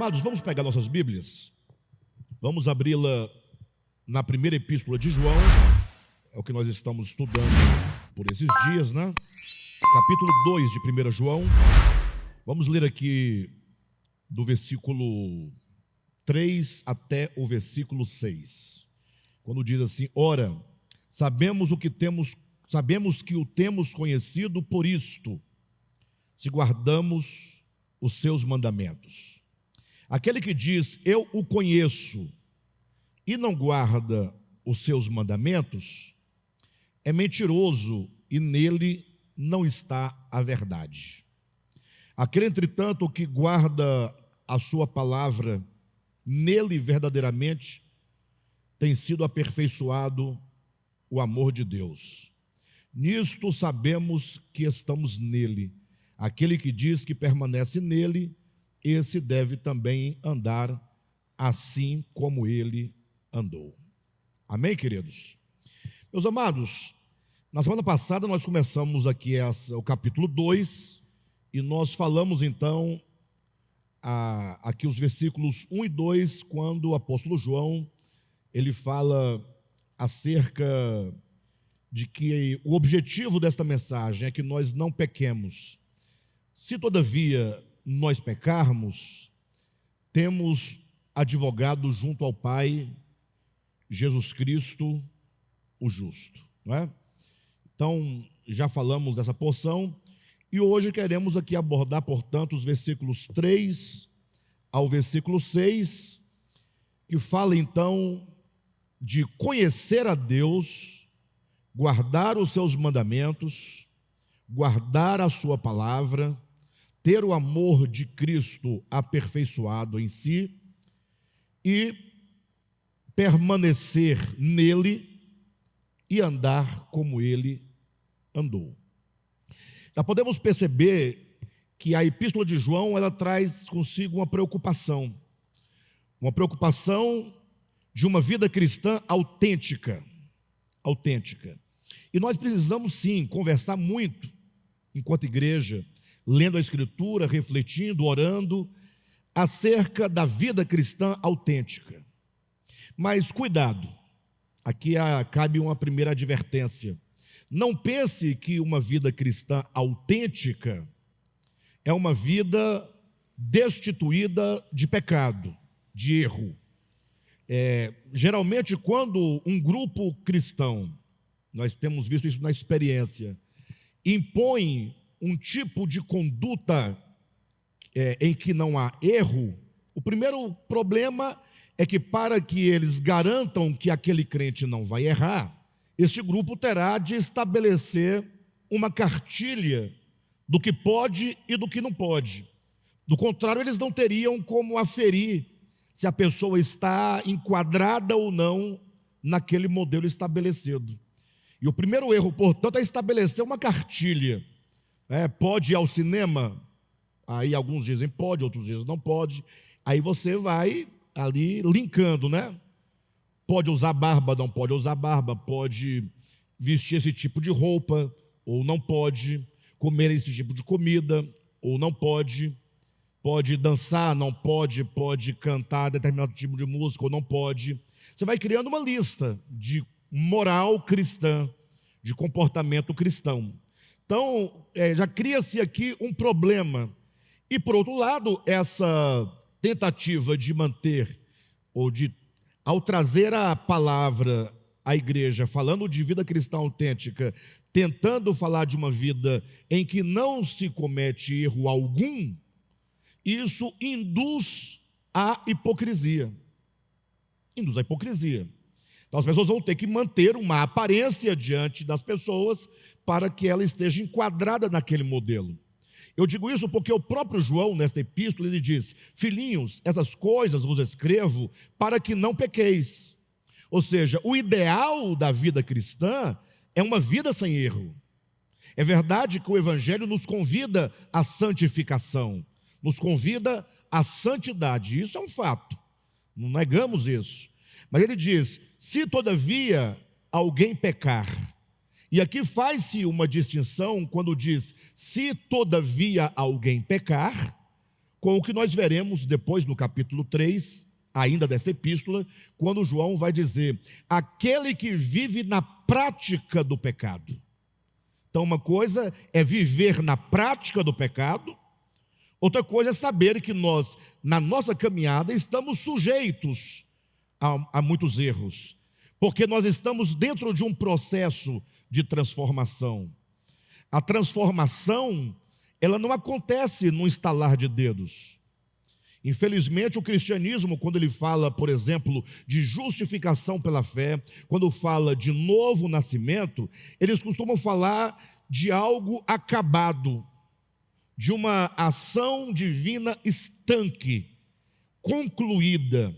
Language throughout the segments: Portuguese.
Amados, vamos pegar nossas Bíblias, vamos abri-la na primeira epístola de João, é o que nós estamos estudando por esses dias, né? Capítulo 2 de 1 João, vamos ler aqui do versículo 3 até o versículo 6, quando diz assim: ora, sabemos que o temos conhecido por isto, se guardamos os seus mandamentos. Aquele que diz, eu o conheço, e não guarda os seus mandamentos, é mentiroso e nele não está a verdade. Aquele, entretanto, que guarda a sua palavra, nele verdadeiramente tem sido aperfeiçoado o amor de Deus. Nisto sabemos que estamos nele. Aquele que diz que permanece nele, esse deve também andar assim como ele andou. Amém, queridos? Meus amados, na semana passada nós começamos aqui o capítulo 2 e nós falamos então aqui os versículos 1 e 2, quando o apóstolo João ele fala acerca de que o objetivo desta mensagem é que nós não pequemos. Se todavia nós pecarmos, temos advogado junto ao Pai, Jesus Cristo, o justo, não é? Então, já falamos dessa porção, e hoje queremos aqui abordar, portanto, os versículos 3 ao versículo 6, que fala então de conhecer a Deus, guardar os seus mandamentos, guardar a sua palavra, ter o amor de Cristo aperfeiçoado em si e permanecer nele e andar como ele andou. Já podemos perceber que a epístola de João, ela traz consigo uma preocupação de uma vida cristã autêntica. E nós precisamos sim conversar muito enquanto igreja, lendo a Escritura, refletindo, orando, acerca da vida cristã autêntica. Mas cuidado, aqui cabe uma primeira advertência. Não pense que uma vida cristã autêntica é uma vida destituída de pecado, de erro. Geralmente, quando um grupo cristão, nós temos visto isso na experiência, impõe um tipo de conduta em que não há erro, o primeiro problema é que, para que eles garantam que aquele crente não vai errar, este grupo terá de estabelecer uma cartilha do que pode e do que não pode. Do contrário, eles não teriam como aferir se a pessoa está enquadrada ou não naquele modelo estabelecido. E o primeiro erro, portanto, é estabelecer uma cartilha. Pode ir ao cinema? Aí alguns dizem pode, outros dizem não pode. Aí você vai ali linkando, né? Pode usar barba, não pode usar barba, pode vestir esse tipo de roupa, ou não pode, comer esse tipo de comida, ou não pode, pode dançar, não pode, pode cantar determinado tipo de música, ou não pode. Você vai criando uma lista de moral cristã, de comportamento cristão. Então, já cria-se aqui um problema. E, por outro lado, essa tentativa de manter, ao trazer a palavra à igreja, falando de vida cristã autêntica, tentando falar de uma vida em que não se comete erro algum, isso induz à hipocrisia. Induz à hipocrisia. Então, as pessoas vão ter que manter uma aparência diante das pessoas para que ela esteja enquadrada naquele modelo. Eu digo isso porque o próprio João, nesta epístola, ele diz: filhinhos, essas coisas vos escrevo para que não pequeis. Ou seja, o ideal da vida cristã é uma vida sem erro. É verdade que o Evangelho nos convida à santificação, nos convida à santidade, isso é um fato, não negamos isso. Mas ele diz: se todavia alguém pecar, e aqui faz-se uma distinção quando diz, se todavia alguém pecar, com o que nós veremos depois no capítulo 3, ainda dessa epístola, quando João vai dizer: aquele que vive na prática do pecado. Então, uma coisa é viver na prática do pecado, outra coisa é saber que nós, na nossa caminhada, estamos sujeitos a muitos erros, porque nós estamos dentro de um processo de transformação. A transformação, ela não acontece num estalar de dedos. Infelizmente, o cristianismo, quando ele fala, por exemplo, de justificação pela fé, quando fala de novo nascimento, eles costumam falar de algo acabado, de uma ação divina estanque, concluída.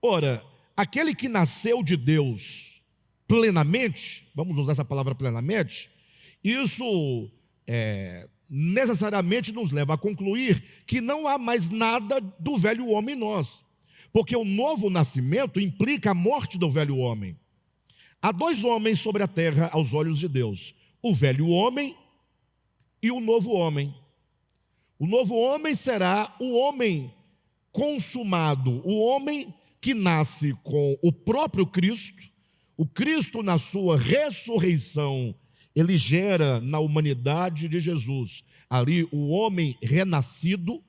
Ora, aquele que nasceu de Deus plenamente, vamos usar essa palavra plenamente, isso necessariamente nos leva a concluir que não há mais nada do velho homem em nós, porque o novo nascimento implica a morte do velho homem. Há dois homens sobre a terra aos olhos de Deus: o velho homem e o novo homem. O novo homem será o homem consumado, o homem que nasce com o próprio Cristo. O Cristo, na sua ressurreição, ele gera na humanidade de Jesus ali o homem renascido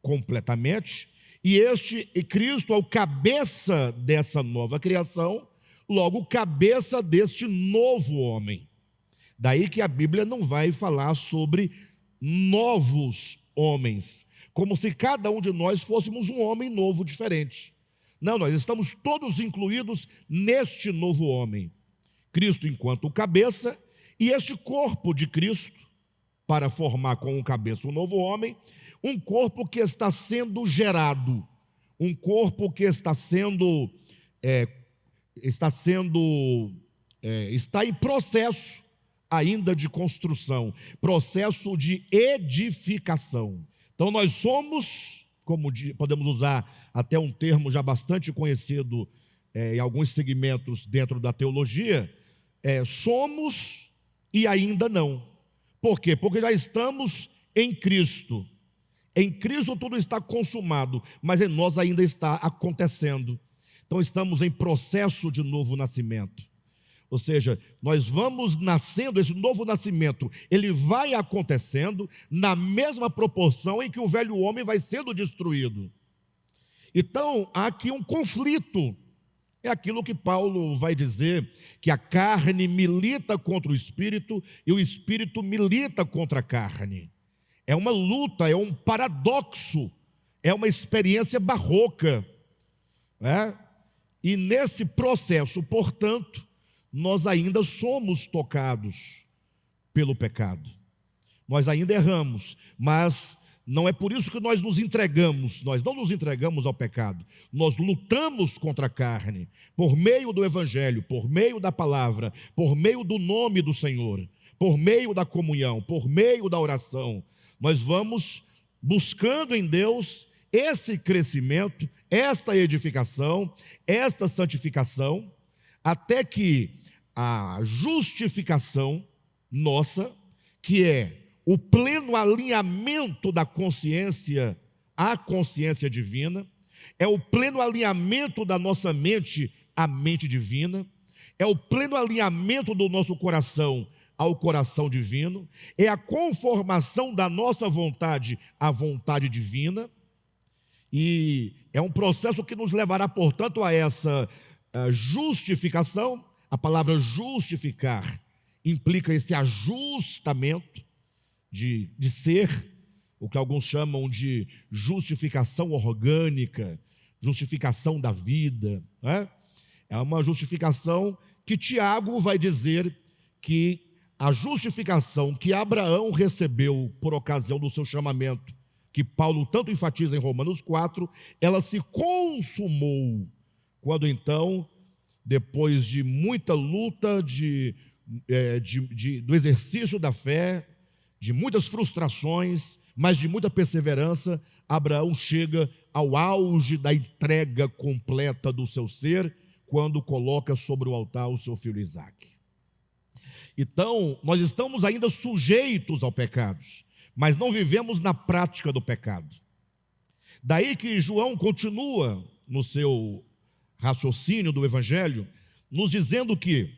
completamente, e Cristo é o cabeça dessa nova criação, logo cabeça deste novo homem. Daí que a Bíblia não vai falar sobre novos homens, como se cada um de nós fôssemos um homem novo diferente. Não, nós estamos todos incluídos neste novo homem. Cristo enquanto cabeça, e este corpo de Cristo, para formar com o cabeça um novo homem, um corpo que está sendo gerado, um corpo que está em processo ainda de construção, processo de edificação. Então nós somos, como podemos usar até um termo já bastante conhecido em alguns segmentos dentro da teologia, somos e ainda não. Por quê? Porque já estamos em Cristo. Em Cristo tudo está consumado, mas em nós ainda está acontecendo. Então estamos em processo de novo nascimento. Ou seja, nós vamos nascendo, esse novo nascimento, ele vai acontecendo na mesma proporção em que o velho homem vai sendo destruído. Então, há aqui um conflito. É aquilo que Paulo vai dizer, que a carne milita contra o espírito e o espírito milita contra a carne. É uma luta, é um paradoxo, é uma experiência barroca, né? E nesse processo, portanto, nós ainda somos tocados pelo pecado. Nós ainda erramos, mas não é por isso que nós nos entregamos. Nós não nos entregamos ao pecado. Nós lutamos contra a carne, por meio do Evangelho, por meio da palavra, por meio do nome do Senhor, por meio da comunhão, por meio da oração. Nós vamos buscando em Deus esse crescimento, esta edificação, esta santificação, até que a justificação nossa, que é o pleno alinhamento da consciência à consciência divina, é o pleno alinhamento da nossa mente à mente divina, é o pleno alinhamento do nosso coração ao coração divino, é a conformação da nossa vontade à vontade divina, e é um processo que nos levará, portanto, a essa justificação. A palavra justificar implica esse ajustamento de ser, o que alguns chamam de justificação orgânica, justificação da vida, né? É uma justificação que Tiago vai dizer que a justificação que Abraão recebeu por ocasião do seu chamamento, que Paulo tanto enfatiza em Romanos 4, ela se consumou, quando então, depois de muita luta, do exercício da fé, de muitas frustrações, mas de muita perseverança, Abraão chega ao auge da entrega completa do seu ser, quando coloca sobre o altar o seu filho Isaque. Então, nós estamos ainda sujeitos ao pecado, mas não vivemos na prática do pecado. Daí que João continua no seu raciocínio do Evangelho, nos dizendo que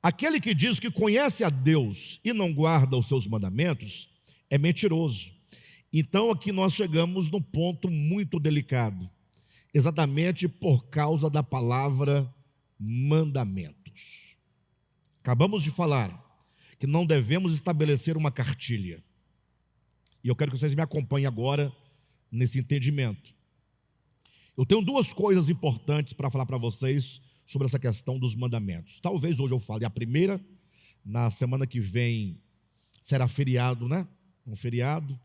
aquele que diz que conhece a Deus e não guarda os seus mandamentos é mentiroso. Então aqui nós chegamos num ponto muito delicado, exatamente por causa da palavra mandamentos. Acabamos de falar que não devemos estabelecer uma cartilha. E eu quero que vocês me acompanhem agora nesse entendimento. Eu tenho duas coisas importantes para falar para vocês sobre essa questão dos mandamentos. Talvez hoje eu fale a primeira, na semana que vem será feriado, né? Um feriado.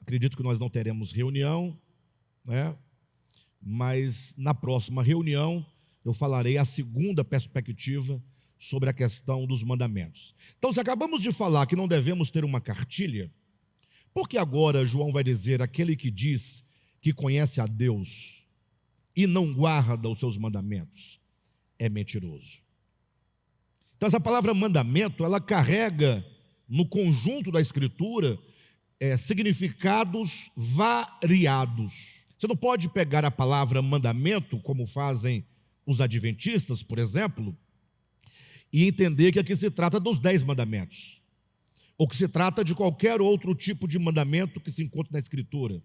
Acredito que nós não teremos reunião, né? Mas na próxima reunião eu falarei a segunda perspectiva sobre a questão dos mandamentos. Então, se acabamos de falar que não devemos ter uma cartilha, por que agora João vai dizer aquele que diz que conhece a Deus e não guarda os seus mandamentos é mentiroso? Então, essa palavra mandamento, ela carrega no conjunto da Escritura significados variados. Você não pode pegar a palavra mandamento, como fazem os adventistas, por exemplo, e entender que aqui se trata dos 10 mandamentos, ou que se trata de qualquer outro tipo de mandamento que se encontra na Escritura.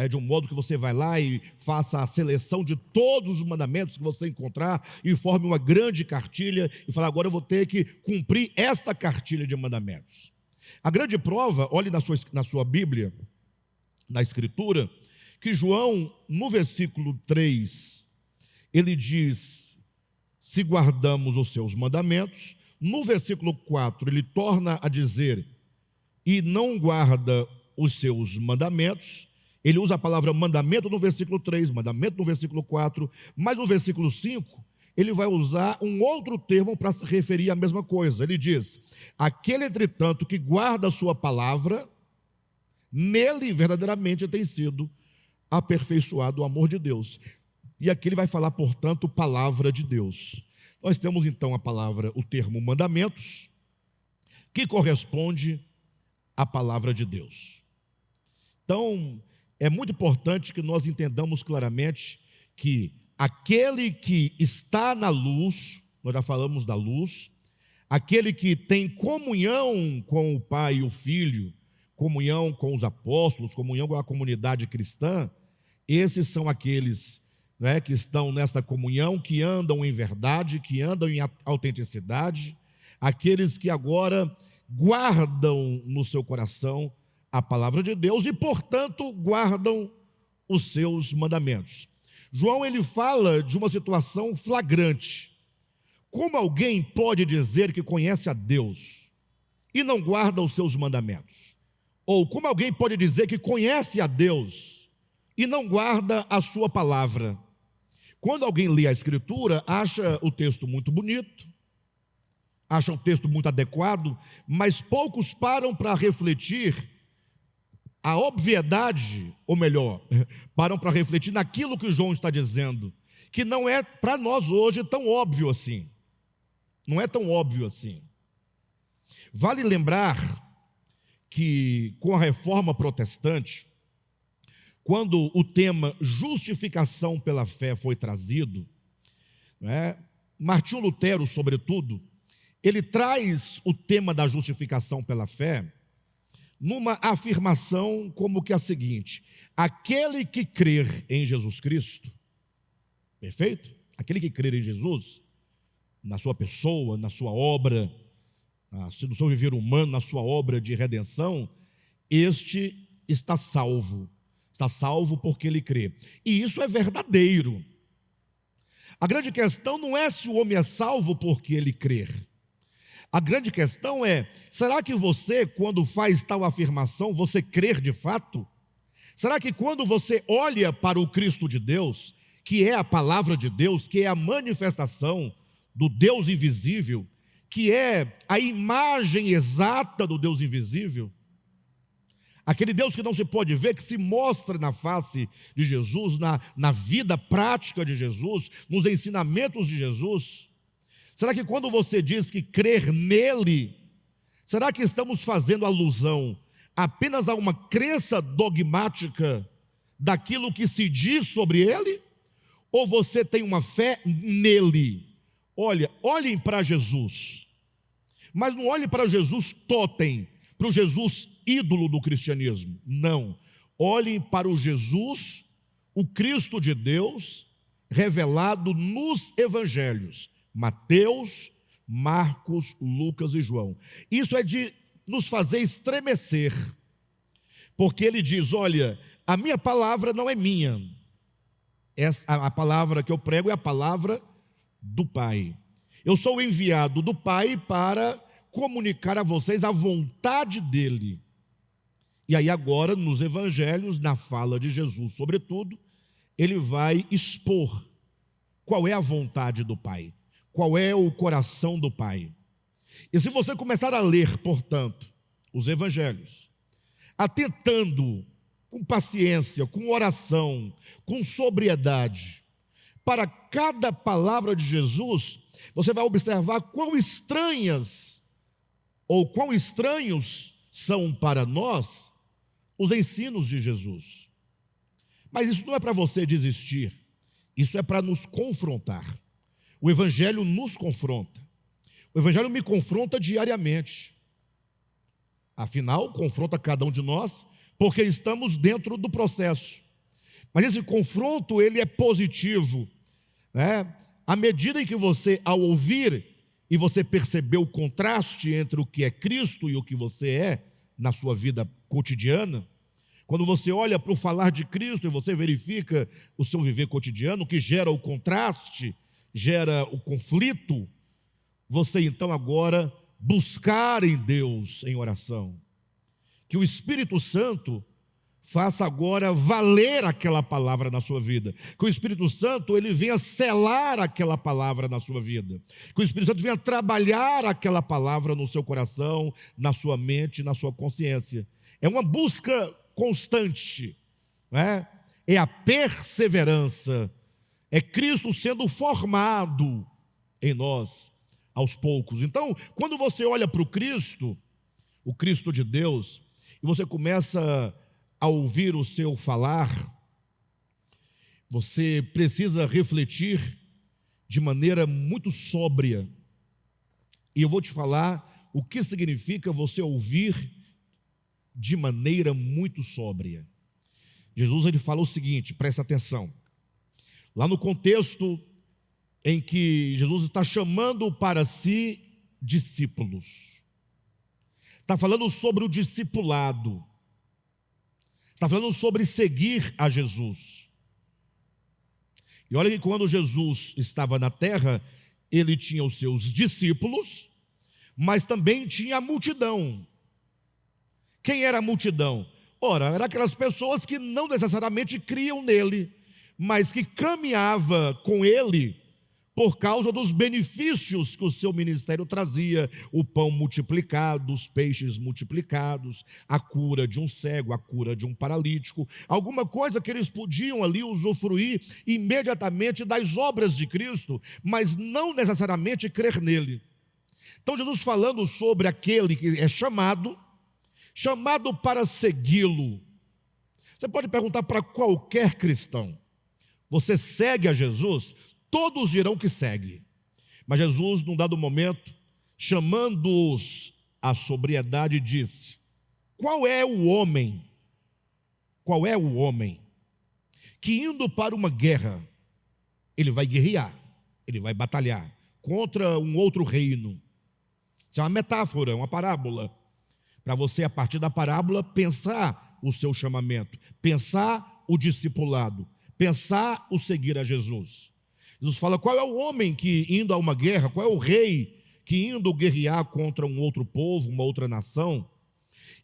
De um modo que você vai lá e faça a seleção de todos os mandamentos que você encontrar e forme uma grande cartilha e fala, agora eu vou ter que cumprir esta cartilha de mandamentos. A grande prova, olhe na sua Bíblia, na Escritura, que João, no versículo 3, ele diz, se guardamos os seus mandamentos. No versículo 4, ele torna a dizer, e não guarda os seus mandamentos. Ele usa a palavra mandamento no versículo 3, mandamento no versículo 4, mas no versículo 5, ele vai usar um outro termo para se referir à mesma coisa. Ele diz, aquele, entretanto, que guarda a sua palavra, nele verdadeiramente tem sido aperfeiçoado o amor de Deus. E aqui ele vai falar, portanto, palavra de Deus. Nós temos então a palavra, o termo mandamentos, que corresponde à palavra de Deus. Então, é muito importante que nós entendamos claramente que aquele que está na luz, nós já falamos da luz, aquele que tem comunhão com o Pai e o Filho, comunhão com os apóstolos, comunhão com a comunidade cristã, esses são aqueles que estão nessa comunhão, que andam em verdade, que andam em autenticidade, aqueles que agora guardam no seu coração a palavra de Deus e, portanto, guardam os seus mandamentos. João, ele fala de uma situação flagrante. Como alguém pode dizer que conhece a Deus e não guarda os seus mandamentos? Ou como alguém pode dizer que conhece a Deus e não guarda a sua palavra? Quando alguém lê a Escritura, acha o texto muito bonito, acha o texto muito adequado, mas poucos param para refletir a obviedade, ou melhor, param para refletir naquilo que João está dizendo, que não é para nós hoje tão óbvio assim. Não é tão óbvio assim. Vale lembrar que com a reforma protestante, quando o tema justificação pela fé foi trazido, Martinho Lutero, sobretudo, ele traz o tema da justificação pela fé numa afirmação como que a seguinte: aquele que crer em Jesus Cristo, perfeito? Aquele que crer em Jesus, na sua pessoa, na sua obra, no seu viver humano, na sua obra de redenção, este está salvo. Está salvo porque ele crê. E isso é verdadeiro. A grande questão não é se o homem é salvo porque ele crer. A grande questão é, será que você, quando faz tal afirmação, você crer de fato? Será que quando você olha para o Cristo de Deus, que é a palavra de Deus, que é a manifestação do Deus invisível, que é a imagem exata do Deus invisível, aquele Deus que não se pode ver, que se mostra na face de Jesus, na vida prática de Jesus, nos ensinamentos de Jesus, será que quando você diz que crer nele, será que estamos fazendo alusão apenas a uma crença dogmática daquilo que se diz sobre ele? Ou você tem uma fé nele? Olha, olhem para Jesus, mas não olhem para Jesus totem, para o Jesus ídolo do cristianismo. Não, olhem para o Jesus, o Cristo de Deus, revelado nos evangelhos, Mateus, Marcos, Lucas e João. Isso é de nos fazer estremecer, porque ele diz: olha, a minha palavra não é minha, a palavra que eu prego é a palavra do Pai. Eu sou enviado do Pai para comunicar a vocês a vontade dele. E aí agora, nos evangelhos, na fala de Jesus, sobretudo, ele vai expor qual é a vontade do Pai, qual é o coração do Pai. E se você começar a ler, portanto, os evangelhos, atentando com paciência, com oração, com sobriedade, para cada palavra de Jesus, você vai observar quão estranhas ou quão estranhos são para nós os ensinos de Jesus. Mas isso não é para você desistir, isso é para nos confrontar. O Evangelho nos confronta. O Evangelho me confronta diariamente. Afinal, confronta cada um de nós, porque estamos dentro do processo. Mas esse confronto, ele é positivo, né? À medida em que você, ao ouvir, e você perceber o contraste entre o que é Cristo e o que você é na sua vida cotidiana, quando você olha para o falar de Cristo e você verifica o seu viver cotidiano, que gera o contraste, gera o conflito, você então agora buscar em Deus em oração. Que o Espírito Santo faça agora valer aquela palavra na sua vida. Que o Espírito Santo, ele venha selar aquela palavra na sua vida. Que o Espírito Santo venha trabalhar aquela palavra no seu coração, na sua mente, na sua consciência. É uma busca constante, né? É a perseverança. É Cristo sendo formado em nós aos poucos. Então, quando você olha para o Cristo de Deus, e você começa a ouvir o seu falar, você precisa refletir de maneira muito sóbria. E eu vou te falar o que significa você ouvir de maneira muito sóbria. Jesus, ele fala o seguinte, presta atenção. Lá no contexto em que Jesus está chamando para si discípulos, está falando sobre o discipulado, está falando sobre seguir a Jesus. E olha que quando Jesus estava na terra, ele tinha os seus discípulos, mas também tinha a multidão. Quem era a multidão? Ora, eram aquelas pessoas que não necessariamente criam nele, mas que caminhava com ele por causa dos benefícios que o seu ministério trazia, o pão multiplicado, os peixes multiplicados, a cura de um cego, a cura de um paralítico, alguma coisa que eles podiam ali usufruir imediatamente das obras de Cristo, mas não necessariamente crer nele. Então Jesus falando sobre aquele que é chamado para segui-lo. Você pode perguntar para qualquer cristão, você segue a Jesus? Todos dirão que segue. Mas Jesus, num dado momento, chamando-os à sobriedade, disse: qual é o homem que indo para uma guerra, ele vai guerrear, ele vai batalhar contra um outro reino? Isso é uma metáfora, uma parábola, para você, a partir da parábola, pensar o seu chamamento, pensar o discipulado, pensar o seguir a Jesus. Jesus fala, qual é o homem que indo a uma guerra, qual é o rei que indo guerrear contra um outro povo, uma outra nação,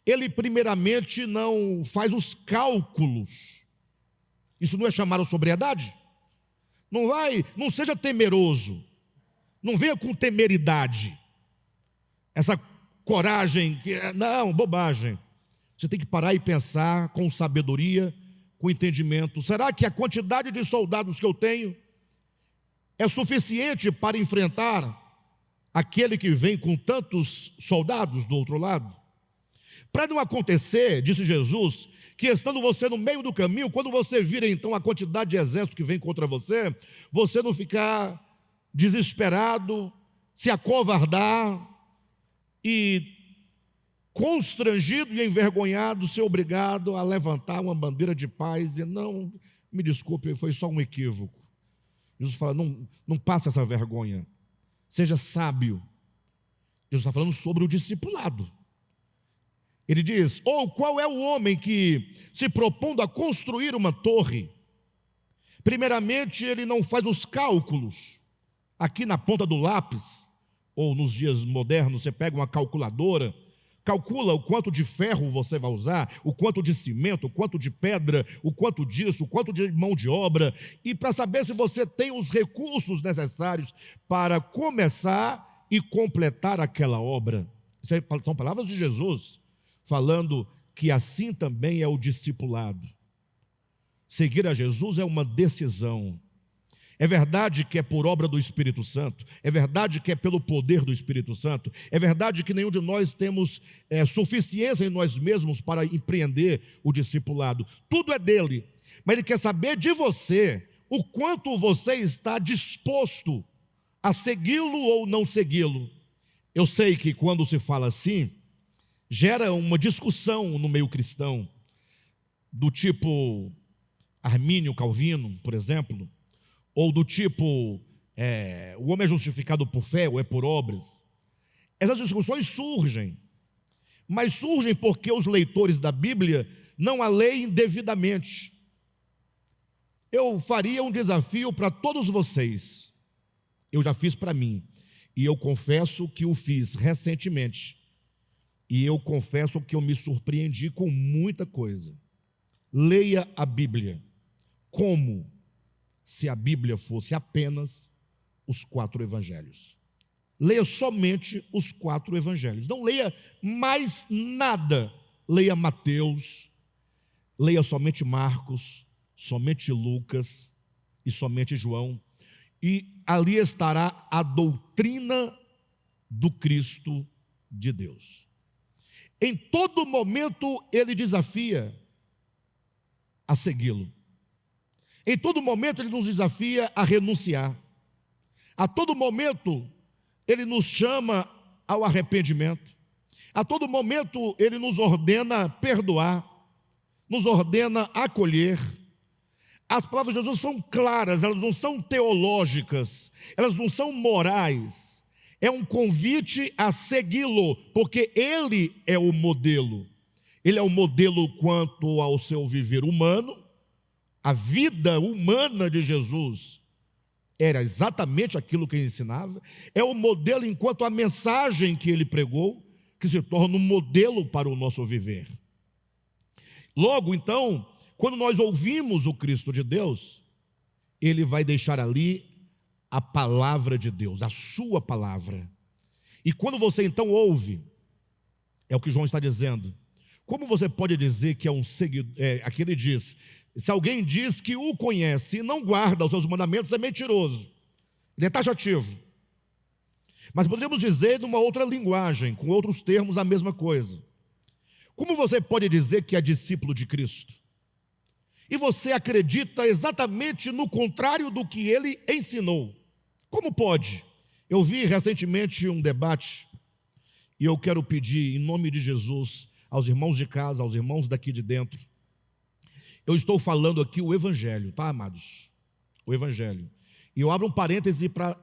ele primeiramente não faz os cálculos. Isso não é chamar a sobriedade? Não seja temeroso, não venha com temeridade, essa coragem, não, bobagem. Você tem que parar e pensar com sabedoria, com entendimento. Será que a quantidade de soldados que eu tenho é suficiente para enfrentar aquele que vem com tantos soldados do outro lado? Para não acontecer, disse Jesus, que estando você no meio do caminho, quando você vira então a quantidade de exército que vem contra você, você não ficar desesperado, se acovardar e constrangido e envergonhado, ser obrigado a levantar uma bandeira de paz e não, me desculpe, foi só um equívoco. Jesus fala, não passe essa vergonha, seja sábio. Jesus está falando sobre o discipulado. Ele diz, qual é o homem que, se propondo a construir uma torre, primeiramente ele não faz os cálculos, aqui na ponta do lápis, ou nos dias modernos você pega uma calculadora, calcula o quanto de ferro você vai usar, o quanto de cimento, o quanto de pedra, o quanto disso, o quanto de mão de obra, e para saber se você tem os recursos necessários para começar e completar aquela obra. Isso são palavras de Jesus, falando que assim também é o discipulado. Seguir a Jesus é uma decisão. É verdade que é por obra do Espírito Santo, é verdade que é pelo poder do Espírito Santo, é verdade que nenhum de nós temos suficiência em nós mesmos para empreender o discipulado, tudo é dele, mas ele quer saber de você, o quanto você está disposto a segui-lo ou não segui-lo. Eu sei que quando se fala assim, gera uma discussão no meio cristão, do tipo Armínio Calvino, por exemplo, ou do tipo, o homem é justificado por fé ou é por obras. Essas discussões surgem, mas surgem porque os leitores da Bíblia não a leem devidamente. Eu faria um desafio para todos vocês, eu já fiz para mim, e eu confesso que o fiz recentemente, e eu confesso que eu me surpreendi com muita coisa. Leia a Bíblia como se a Bíblia fosse apenas os 4 evangelhos. Leia somente os 4 evangelhos. Não leia mais nada. Leia Mateus, leia somente Marcos, somente Lucas e somente João. E ali estará a doutrina do Cristo de Deus. Em todo momento ele desafia a segui-lo. Em todo momento ele nos desafia a renunciar. A todo momento ele nos chama ao arrependimento. A todo momento ele nos ordena perdoar, nos ordena acolher. As palavras de Jesus são claras, elas não são teológicas, elas não são morais. É um convite a segui-lo, porque ele é o modelo. Ele é o modelo quanto ao seu viver humano. A vida humana de Jesus era exatamente aquilo que ele ensinava. É o modelo enquanto a mensagem que ele pregou, que se torna um modelo para o nosso viver. Logo, então, quando nós ouvimos o Cristo de Deus, ele vai deixar ali a palavra de Deus, a sua palavra. E quando você então ouve, é o que João está dizendo, como você pode dizer que é um seguidor, aqui ele diz, se alguém diz que o conhece e não guarda os seus mandamentos, é mentiroso, ele é taxativo. Mas poderíamos dizer numa outra linguagem, com outros termos, a mesma coisa. Como você pode dizer que é discípulo de Cristo? E você acredita exatamente no contrário do que ele ensinou? Como pode? Eu vi recentemente um debate, e eu quero pedir em nome de Jesus, aos irmãos de casa, aos irmãos daqui de dentro, eu estou falando aqui o Evangelho, tá, amados? O Evangelho. E eu abro um parêntese para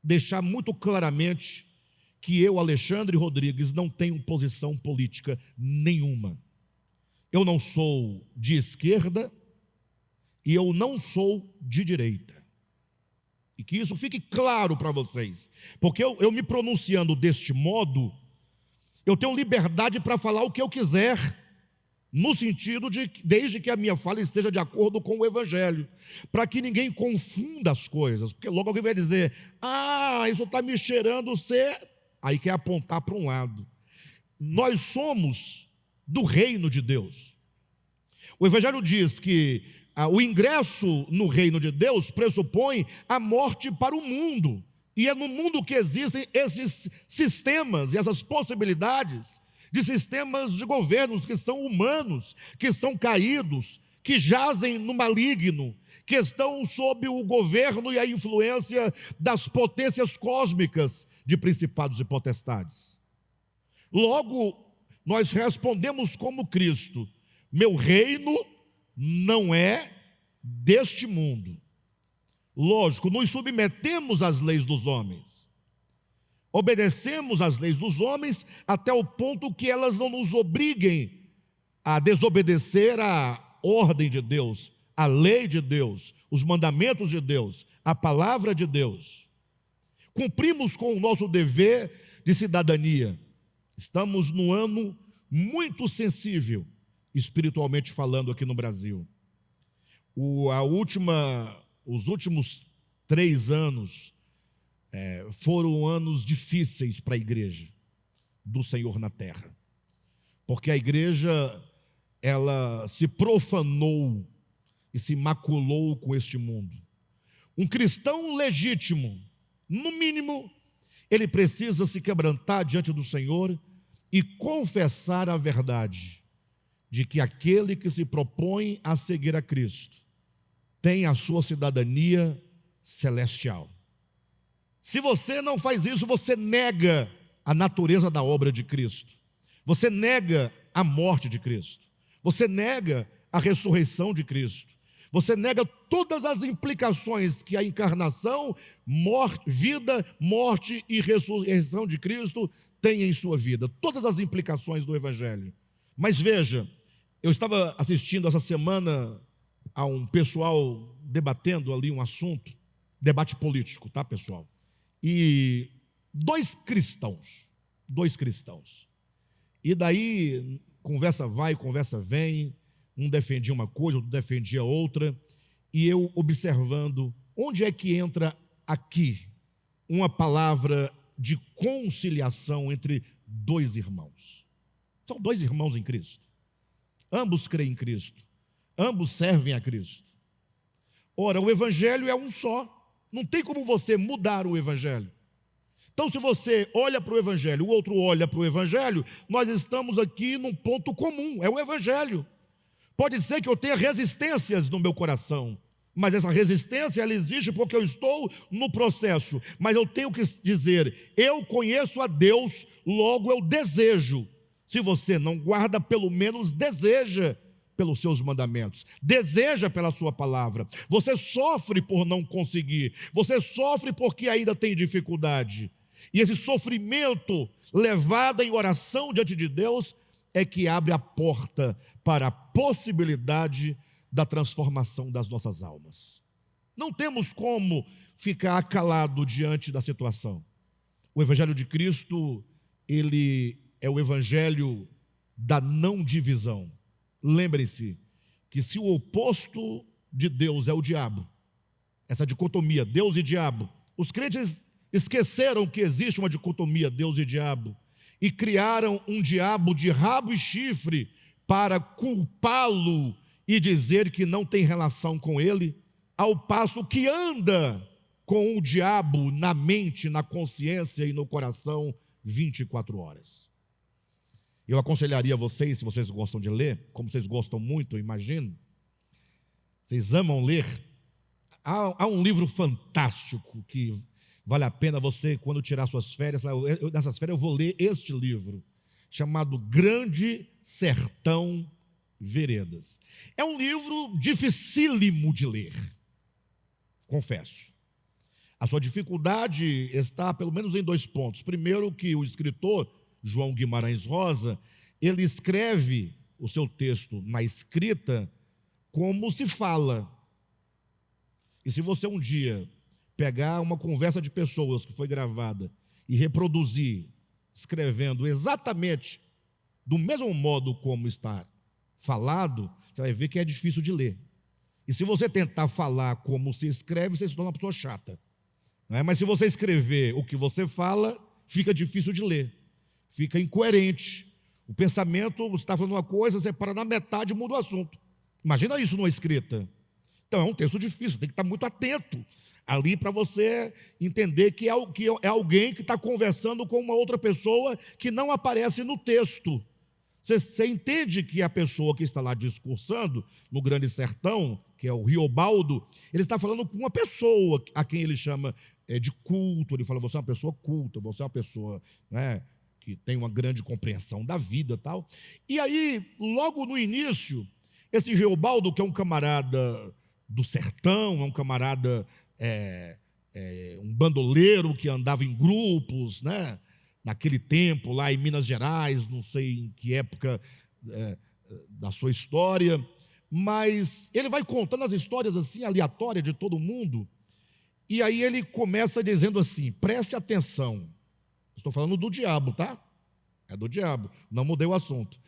deixar muito claramente que eu, Alexandre Rodrigues, não tenho posição política nenhuma. Eu não sou de esquerda e eu não sou de direita. E que isso fique claro para vocês, porque eu me pronunciando deste modo, eu tenho liberdade para falar o que eu quiser, no sentido de, desde que a minha fala esteja de acordo com o Evangelho, para que ninguém confunda as coisas, porque logo alguém vai dizer, isso está me cheirando ser, aí quer apontar para um lado. Nós somos do reino de Deus. O Evangelho diz que o ingresso no reino de Deus pressupõe a morte para o mundo, e é no mundo que existem esses sistemas e essas possibilidades de sistemas de governos que são humanos, que são caídos, que jazem no maligno, que estão sob o governo e a influência das potências cósmicas de principados e potestades. Logo, nós respondemos como Cristo: meu reino não é deste mundo. Lógico, nos submetemos às leis dos homens, obedecemos às leis dos homens até o ponto que elas não nos obriguem a desobedecer à ordem de Deus, a lei de Deus, os mandamentos de Deus, a palavra de Deus. Cumprimos com o nosso dever de cidadania. Estamos num ano muito sensível, espiritualmente falando, aqui no Brasil. Os últimos 3 anos foram anos difíceis para a igreja do Senhor na terra, porque a igreja, ela se profanou e se maculou com este mundo. Um cristão legítimo, no mínimo, ele precisa se quebrantar diante do Senhor e confessar a verdade de que aquele que se propõe a seguir a Cristo tem a sua cidadania celestial. Se você não faz isso, você nega a natureza da obra de Cristo, você nega a morte de Cristo, você nega a ressurreição de Cristo, você nega todas as implicações que a encarnação, vida, morte e ressurreição de Cristo tem em sua vida, todas as implicações do Evangelho. Mas veja, eu estava assistindo essa semana a um pessoal debatendo ali um assunto, debate político, tá, pessoal? E dois cristãos, e daí conversa vai, conversa vem, um defendia uma coisa, outro defendia outra, e eu observando, onde é que entra aqui uma palavra de conciliação entre dois irmãos? São dois irmãos em Cristo, ambos creem em Cristo, ambos servem a Cristo. Ora, o Evangelho é um só, não tem como você mudar o Evangelho. Então, se você olha para o Evangelho, o outro olha para o Evangelho, nós estamos aqui num ponto comum, é o Evangelho. Pode ser que eu tenha resistências no meu coração, mas essa resistência, ela existe porque eu estou no processo. Mas eu tenho que dizer, eu conheço a Deus, logo eu desejo. Se você não guarda, pelo menos deseja pelos seus mandamentos, deseja pela sua palavra. Você sofre por não conseguir, você sofre porque ainda tem dificuldade. E esse sofrimento, levado em oração diante de Deus, é que abre a porta para a possibilidade da transformação das nossas almas. Não temos como ficar calado diante da situação. O Evangelho de Cristo, ele é o Evangelho da não divisão. Lembre-se que se o oposto de Deus é o diabo, essa dicotomia, Deus e diabo, os crentes esqueceram que existe uma dicotomia, Deus e diabo, e criaram um diabo de rabo e chifre para culpá-lo e dizer que não tem relação com ele, ao passo que anda com o diabo na mente, na consciência e no coração 24 horas. Eu aconselharia vocês, se vocês gostam de ler, como vocês gostam muito, eu imagino, vocês amam ler, há um livro fantástico que vale a pena você, quando tirar suas férias, nessas férias eu vou ler este livro, chamado Grande Sertão Veredas. É um livro dificílimo de ler, confesso. A sua dificuldade está pelo menos em 2 pontos. Primeiro, que o escritor João Guimarães Rosa, ele escreve o seu texto na escrita como se fala. E se você um dia pegar uma conversa de pessoas que foi gravada e reproduzir, escrevendo exatamente do mesmo modo como está falado, você vai ver que é difícil de ler. E se você tentar falar como se escreve, você se torna uma pessoa chata, não é? Mas se você escrever o que você fala, fica difícil de ler, fica incoerente. O pensamento, você está falando uma coisa, você para na metade e muda o assunto. Imagina isso numa escrita. Então é um texto difícil, tem que estar muito atento ali para você entender que é alguém que está conversando com uma outra pessoa que não aparece no texto. Você entende que a pessoa que está lá discursando no Grande Sertão, que é o Riobaldo, ele está falando com uma pessoa a quem ele chama de culto. Ele fala, você é uma pessoa culta, você é uma pessoa, né, que tem uma grande compreensão da vida e tal. E aí, logo no início, esse Riobaldo, que é um camarada do sertão, é um camarada, um bandoleiro que andava em grupos, né? Naquele tempo, lá em Minas Gerais, não sei em que época da sua história, mas ele vai contando as histórias assim, aleatórias de todo mundo, e aí ele começa dizendo assim, preste atenção, estou falando do diabo, tá? É do diabo, não mudei o assunto.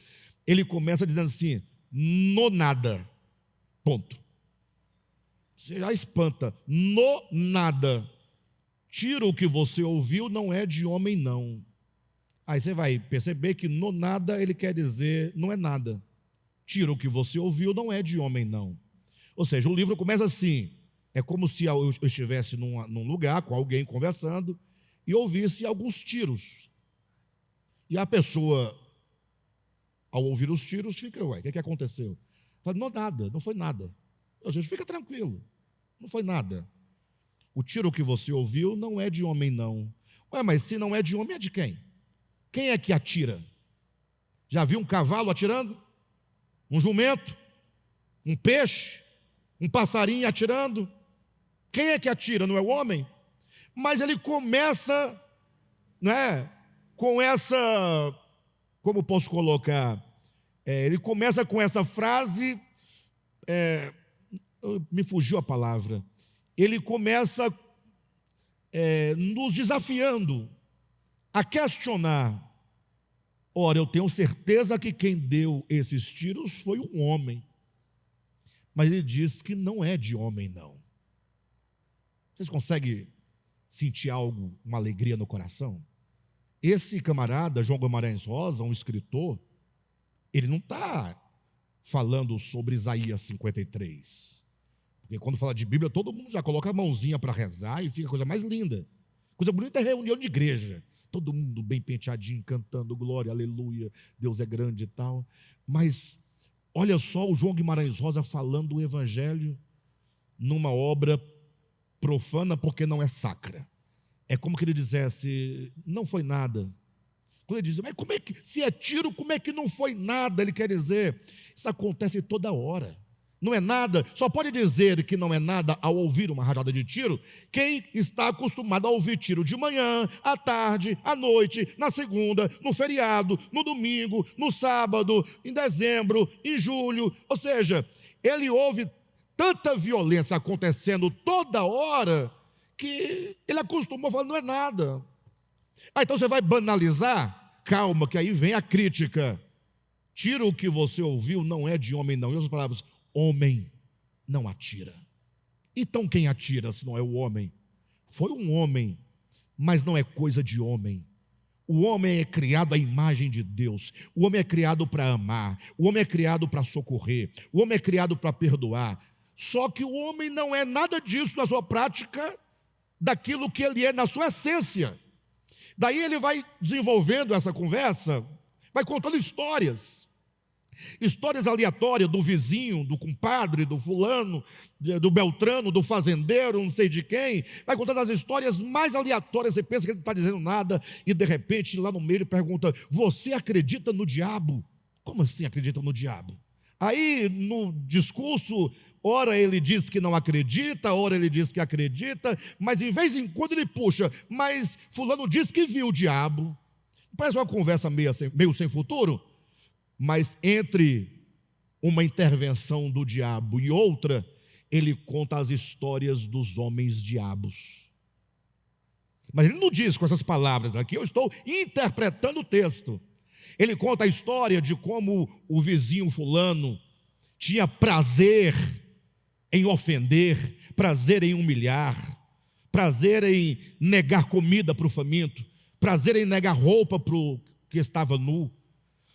Ele começa dizendo assim, no nada, ponto. Você já espanta, no nada. Tira o que você ouviu, não é de homem não. Aí você vai perceber que no nada ele quer dizer, não é nada. Tira o que você ouviu, não é de homem não. Ou seja, o livro começa assim, é como se eu estivesse num lugar com alguém conversando e ouvisse alguns tiros. E a pessoa, ao ouvir os tiros, fica, ué, o que aconteceu? Fala, não, nada, não foi nada. A gente fica tranquilo, não foi nada. O tiro que você ouviu não é de homem, não. Ué, mas se não é de homem, é de quem? Quem é que atira? Já viu um cavalo atirando? Um jumento? Um peixe? Um passarinho atirando? Quem é que atira? Não é o homem? Mas ele começa, né, com essa, como posso colocar? Ele começa com essa frase, me fugiu a palavra. Ele começa nos desafiando a questionar. Ora, eu tenho certeza que quem deu esses tiros foi um homem. Mas ele diz que não é de homem, não. Vocês conseguem sentir algo, uma alegria no coração? Esse camarada, João Guimarães Rosa, um escritor, ele não está falando sobre Isaías 53. Porque quando fala de Bíblia, todo mundo já coloca a mãozinha para rezar e fica a coisa mais linda. Coisa bonita é reunião de igreja. Todo mundo bem penteadinho, cantando glória, aleluia, Deus é grande e tal. Mas olha só o João Guimarães Rosa falando o evangelho numa obra profana porque não é sacra. É como que ele dissesse, não foi nada. Quando ele diz, mas como é que, se é tiro, como é que não foi nada? Ele quer dizer, isso acontece toda hora. Não é nada, só pode dizer que não é nada ao ouvir uma rajada de tiro quem está acostumado a ouvir tiro de manhã, à tarde, à noite, na segunda, no feriado, no domingo, no sábado, em dezembro, em julho. Ou seja, ele ouve tanta violência acontecendo toda hora que ele acostumou a falar, não é nada. Então você vai banalizar? Calma, que aí vem a crítica. Tira o que você ouviu, não é de homem não. Em outras palavras, homem não atira. Então quem atira se não é o homem? Foi um homem, mas não é coisa de homem. O homem é criado à imagem de Deus. O homem é criado para amar. O homem é criado para socorrer. O homem é criado para perdoar. Só que o homem não é nada disso na sua prática, daquilo que ele é na sua essência. Daí ele vai desenvolvendo essa conversa, vai contando histórias aleatórias do vizinho, do compadre, do fulano, do beltrano, do fazendeiro, não sei de quem, vai contando as histórias mais aleatórias, você pensa que ele não está dizendo nada, e de repente lá no meio ele pergunta, você acredita no diabo? Como assim acredita no diabo? Aí no discurso, ora ele diz que não acredita, ora ele diz que acredita, mas de vez em quando ele puxa, mas fulano diz que viu o diabo. Parece uma conversa meio sem futuro. Mas entre uma intervenção do diabo e outra, ele conta as histórias dos homens diabos. Mas ele não diz com essas palavras aqui, eu estou interpretando o texto. Ele conta a história de como o vizinho fulano tinha prazer em ofender, prazer em humilhar, prazer em negar comida para o faminto, prazer em negar roupa para o que estava nu.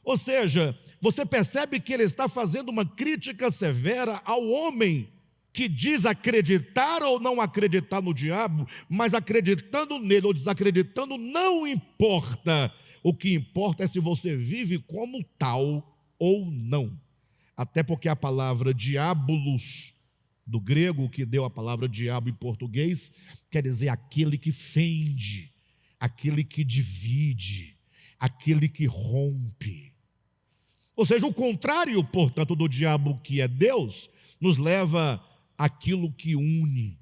Ou seja, você percebe que ele está fazendo uma crítica severa ao homem que diz acreditar ou não acreditar no diabo, mas acreditando nele ou desacreditando, não importa. O que importa é se você vive como tal ou não. Até porque a palavra diabolos, do grego, que deu a palavra diabo em português, quer dizer aquele que fende, aquele que divide, aquele que rompe. Ou seja, o contrário, portanto, do diabo, que é Deus, nos leva àquilo que une,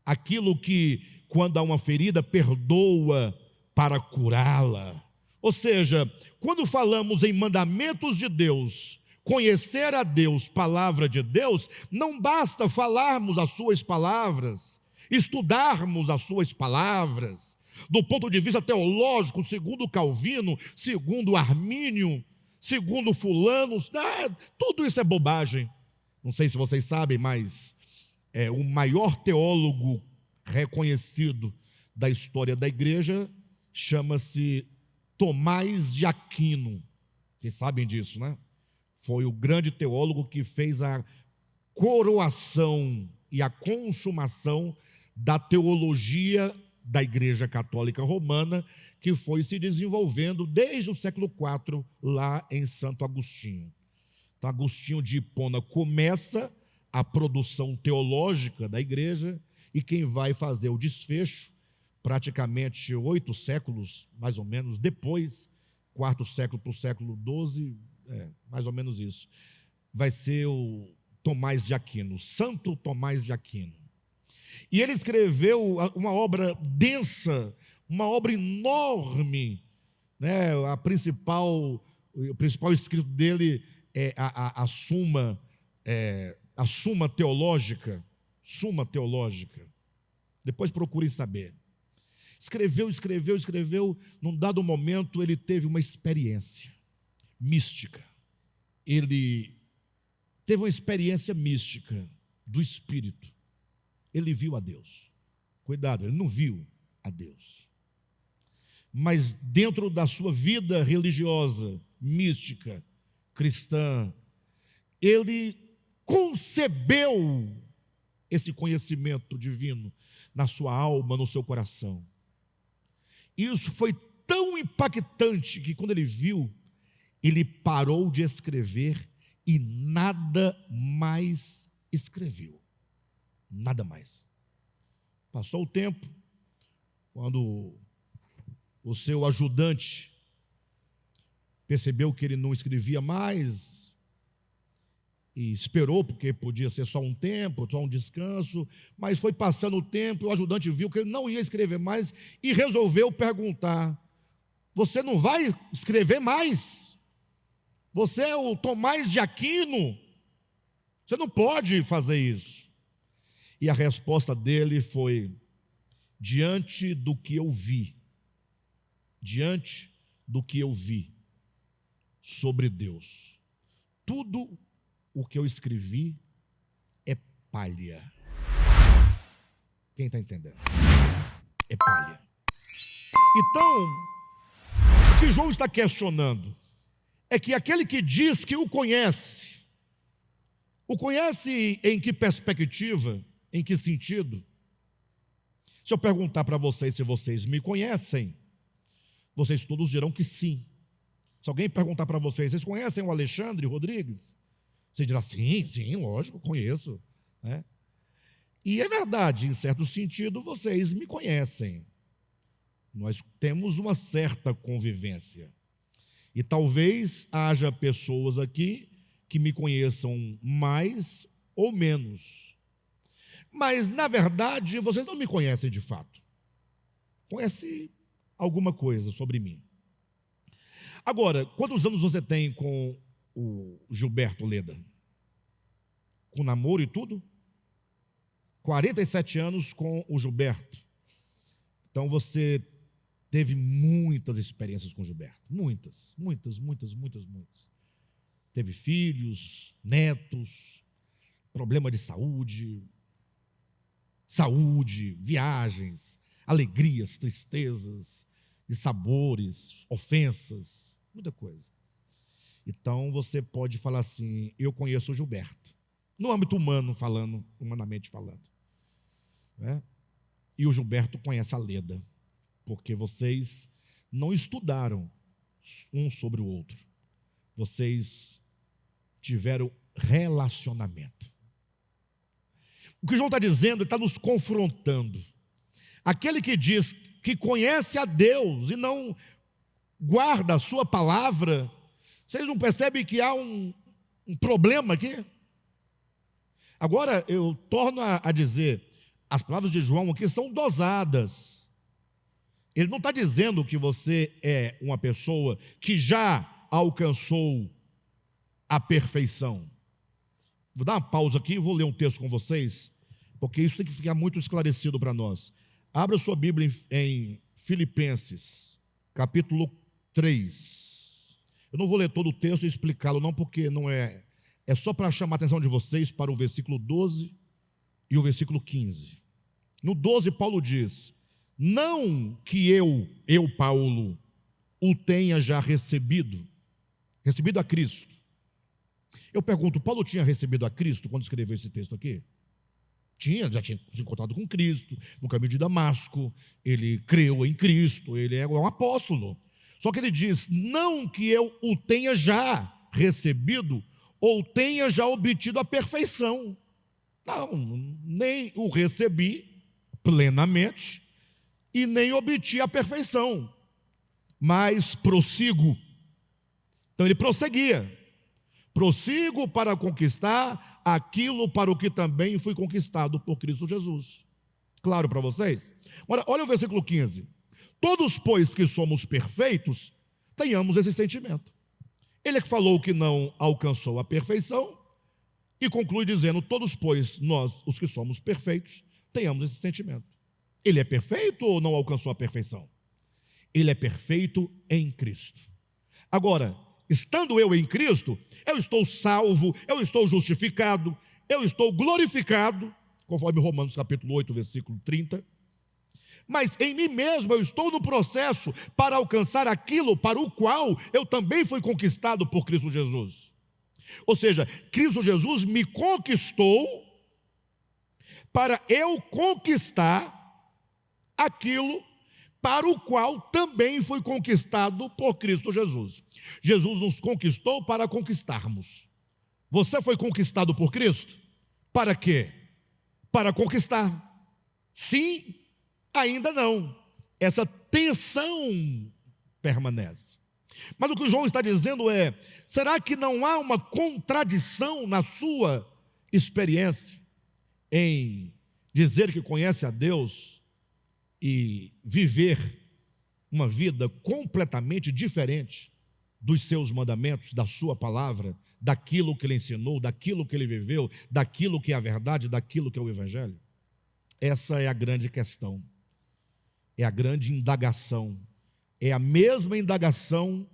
aquilo que, quando há uma ferida, perdoa para curá-la. Ou seja, quando falamos em mandamentos de Deus, conhecer a Deus, palavra de Deus, não basta falarmos as suas palavras, estudarmos as suas palavras. Do ponto de vista teológico, segundo Calvino, segundo Armínio, segundo fulano, tudo isso é bobagem. Não sei se vocês sabem, mas o maior teólogo reconhecido da história da igreja chama-se Tomás de Aquino. Vocês sabem disso, né? Foi o grande teólogo que fez a coroação e a consumação da teologia da Igreja Católica Romana, que foi se desenvolvendo desde o século IV, lá em Santo Agostinho. Então, Agostinho de Hipona começa a produção teológica da igreja, e quem vai fazer o desfecho, praticamente 8 séculos, mais ou menos, depois, 4º século para o século XII, mais ou menos isso, vai ser o Tomás de Aquino, Santo Tomás de Aquino. E ele escreveu uma obra densa, uma obra enorme, né? O principal escrito dele é a Suma Teológica. Suma Teológica. Depois procurem saber. Escreveu. Num dado momento, ele teve uma experiência mística. Ele teve uma experiência mística do Espírito. Ele viu a Deus. Cuidado, ele não viu a Deus. Mas dentro da sua vida religiosa, mística, cristã, ele concebeu esse conhecimento divino na sua alma, no seu coração. Isso foi tão impactante que, quando ele viu, ele parou de escrever e nada mais escreveu. Nada mais. Passou o tempo, quando o seu ajudante percebeu que ele não escrevia mais, e esperou, porque podia ser só um tempo, só um descanso, mas foi passando o tempo, e o ajudante viu que ele não ia escrever mais, e resolveu perguntar: você não vai escrever mais? Você é o Tomás de Aquino, você não pode fazer isso. E a resposta dele foi: diante do que eu vi sobre Deus, tudo o que eu escrevi é palha. Quem está entendendo? É palha. Então, o que João está questionando é que aquele que diz que o conhece em que perspectiva, em que sentido? Se eu perguntar para vocês se vocês me conhecem, vocês todos dirão que sim. Se alguém perguntar para vocês conhecem o Alexandre Rodrigues? Você dirá: sim, lógico, conheço, né? E é verdade, em certo sentido, vocês me conhecem. Nós temos uma certa convivência. E talvez haja pessoas aqui que me conheçam mais ou menos. Mas, na verdade, vocês não me conhecem de fato. Conhecem alguma coisa sobre mim. Agora, quantos anos você tem com o Gilberto Leda? Com namoro e tudo? 47 anos com o Gilberto. Então você teve muitas experiências com o Gilberto. Muitas. Teve filhos, netos, problema de saúde, viagens, alegrias, tristezas, de sabores, ofensas, muita coisa. Então você pode falar assim: eu conheço o Gilberto. no âmbito humano falando, humanamente falando, né? E o Gilberto conhece a Leda, porque vocês não estudaram um sobre o outro, vocês tiveram relacionamento. O que João está dizendo, ele está nos confrontando. Aquele que diz que conhece a Deus e não guarda a sua palavra, vocês não percebem que há um problema aqui? Agora, eu torno a dizer, as palavras de João aqui são dosadas. Ele não está dizendo que você é uma pessoa que já alcançou a perfeição. Vou dar uma pausa aqui e vou ler um texto com vocês, porque isso tem que ficar muito esclarecido para nós. Abra sua Bíblia em Filipenses, capítulo 3. Eu não vou ler todo o texto e explicá-lo não, porque não é só para chamar a atenção de vocês para o versículo 12 e o versículo 15. No 12, Paulo diz: não que eu, Paulo, o tenha já recebido a Cristo. Eu pergunto, Paulo tinha recebido a Cristo quando escreveu esse texto aqui? Já tinha se encontrado com Cristo, no caminho de Damasco, ele creu em Cristo, ele é um apóstolo. Só que ele diz, não que eu o tenha já recebido, ou tenha já obtido a perfeição. Não, nem o recebi plenamente, e nem obti a perfeição, mas prossigo. Então ele prosseguia. Prossigo para conquistar aquilo para o que também fui conquistado por Cristo Jesus. Claro para vocês? Agora, olha o versículo 15. Todos, pois, que somos perfeitos, tenhamos esse sentimento. Ele é que falou que não alcançou a perfeição e conclui dizendo, todos, pois, nós, os que somos perfeitos, tenhamos esse sentimento. Ele é perfeito ou não alcançou a perfeição? Ele é perfeito em Cristo. Agora, estando eu em Cristo, eu estou salvo, eu estou justificado, eu estou glorificado, conforme Romanos capítulo 8, versículo 30. Mas em mim mesmo eu estou no processo para alcançar aquilo para o qual eu também fui conquistado por Cristo Jesus. Ou seja, Cristo Jesus me conquistou para eu conquistar aquilo para o qual também fui conquistado por Cristo Jesus. Jesus nos conquistou para conquistarmos. Você foi conquistado por Cristo? Para quê? Para conquistar. Sim, ainda não. Essa tensão permanece. Mas o que o João está dizendo é, será que não há uma contradição na sua experiência em dizer que conhece a Deus e viver uma vida completamente diferente dos seus mandamentos, da sua palavra, daquilo que ele ensinou, daquilo que ele viveu, daquilo que é a verdade, daquilo que é o Evangelho? Essa é a grande questão, é a grande indagação, é a mesma indagação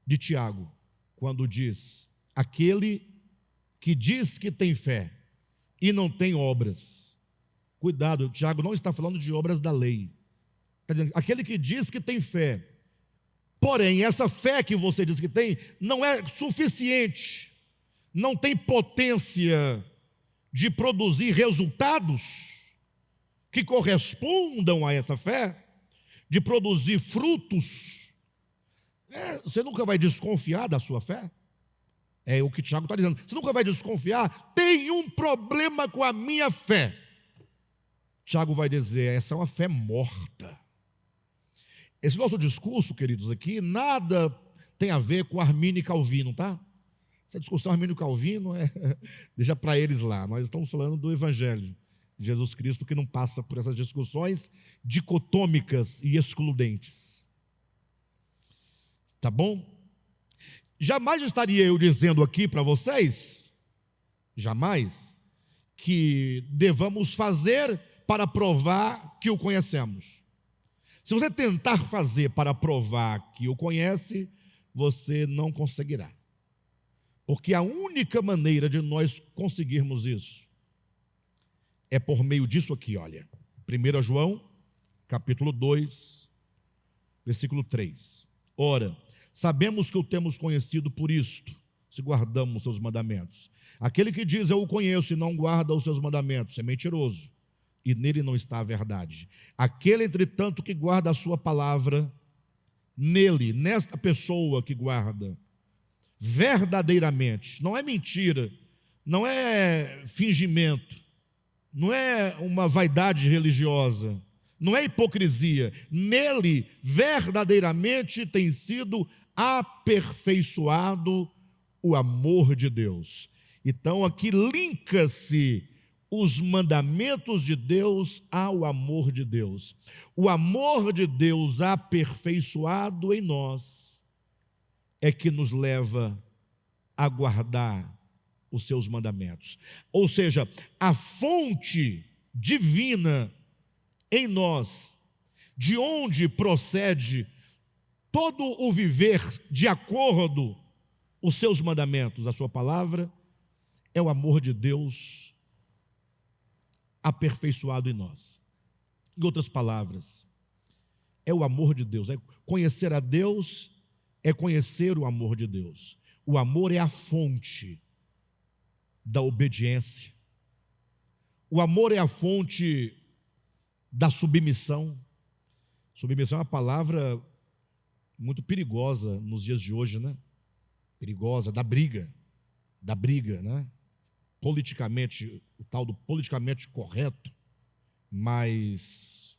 de Tiago, quando diz, aquele que diz que tem fé e não tem obras. Cuidado, Tiago não está falando de obras da lei. Quer dizer, aquele que diz que tem fé, porém, essa fé que você diz que tem, não é suficiente, não tem potência de produzir resultados que correspondam a essa fé, de produzir frutos. Você nunca vai desconfiar da sua fé? É o que Tiago está dizendo. Você nunca vai desconfiar, tem um problema com a minha fé. Tiago vai dizer, essa é uma fé morta. Esse nosso discurso, queridos, aqui, nada tem a ver com Armínio e Calvino, tá? Essa discussão Armínio e Calvino, deixa para eles lá. Nós estamos falando do Evangelho de Jesus Cristo, que não passa por essas discussões dicotômicas e excludentes. Tá bom? Jamais estaria eu dizendo aqui para vocês, jamais, que devamos fazer para provar que o conhecemos. Se você tentar fazer para provar que o conhece, você não conseguirá. Porque a única maneira de nós conseguirmos isso é por meio disso aqui, olha. 1 João, capítulo 2, versículo 3. Ora, sabemos que o temos conhecido por isto, se guardamos os seus mandamentos. Aquele que diz eu o conheço e não guarda os seus mandamentos é mentiroso, e nele não está a verdade. Aquele, entretanto, que guarda a sua palavra, nele, nesta pessoa que guarda, verdadeiramente, não é mentira, não é fingimento, não é uma vaidade religiosa, não é hipocrisia, nele verdadeiramente tem sido aperfeiçoado o amor de Deus. Então aqui linka-se os mandamentos de Deus ao amor de Deus. O amor de Deus aperfeiçoado em nós é que nos leva a guardar os seus mandamentos. Ou seja, a fonte divina em nós, de onde procede todo o viver de acordo os seus mandamentos, a sua palavra, é o amor de Deus aperfeiçoado em nós. Em outras palavras, é o amor de Deus. É conhecer a Deus, é conhecer o amor de Deus. O amor é a fonte da obediência. O amor é a fonte da submissão. Submissão é uma palavra muito perigosa nos dias de hoje, né? Perigosa, da briga, né? Politicamente, o tal do politicamente correto, mas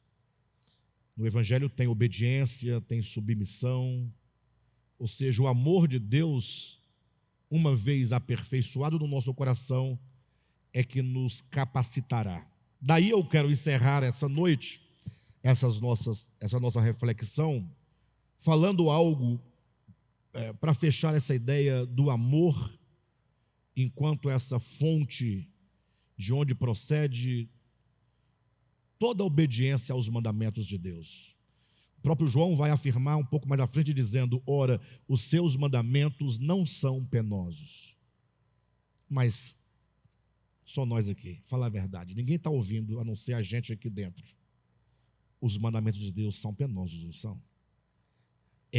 no Evangelho tem obediência, tem submissão, ou seja, o amor de Deus, uma vez aperfeiçoado no nosso coração, é que nos capacitará. Daí eu quero encerrar essa noite, essa nossa reflexão, falando algo para fechar essa ideia do amor, enquanto essa fonte de onde procede toda a obediência aos mandamentos de Deus. O próprio João vai afirmar um pouco mais à frente, dizendo: ora, os seus mandamentos não são penosos. Mas só nós aqui, falar a verdade, ninguém está ouvindo, a não ser a gente aqui dentro. Os mandamentos de Deus são penosos, não são?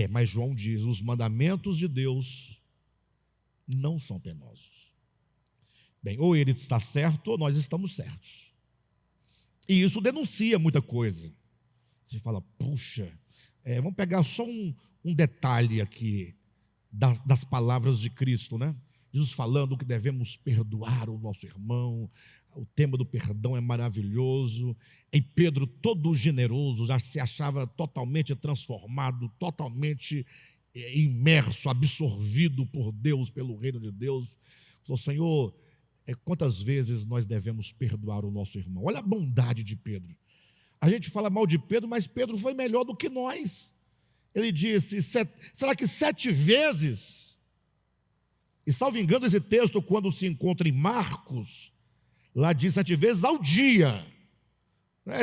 Mas João diz: os mandamentos de Deus não são penosos. Bem, ou ele está certo ou nós estamos certos. E isso denuncia muita coisa. Você fala, puxa, vamos pegar só um detalhe aqui das palavras de Cristo, né? Jesus falando que devemos perdoar o nosso irmão, o tema do perdão é maravilhoso, e Pedro, todo generoso, já se achava totalmente transformado, totalmente imerso, absorvido por Deus, pelo reino de Deus. Falou: Senhor, quantas vezes nós devemos perdoar o nosso irmão? Olha a bondade de Pedro. A gente fala mal de Pedro, mas Pedro foi melhor do que nós. Ele disse: será que 7 vezes? E salvo engano, esse texto, quando se encontra em Marcos, lá diz 7 vezes ao dia.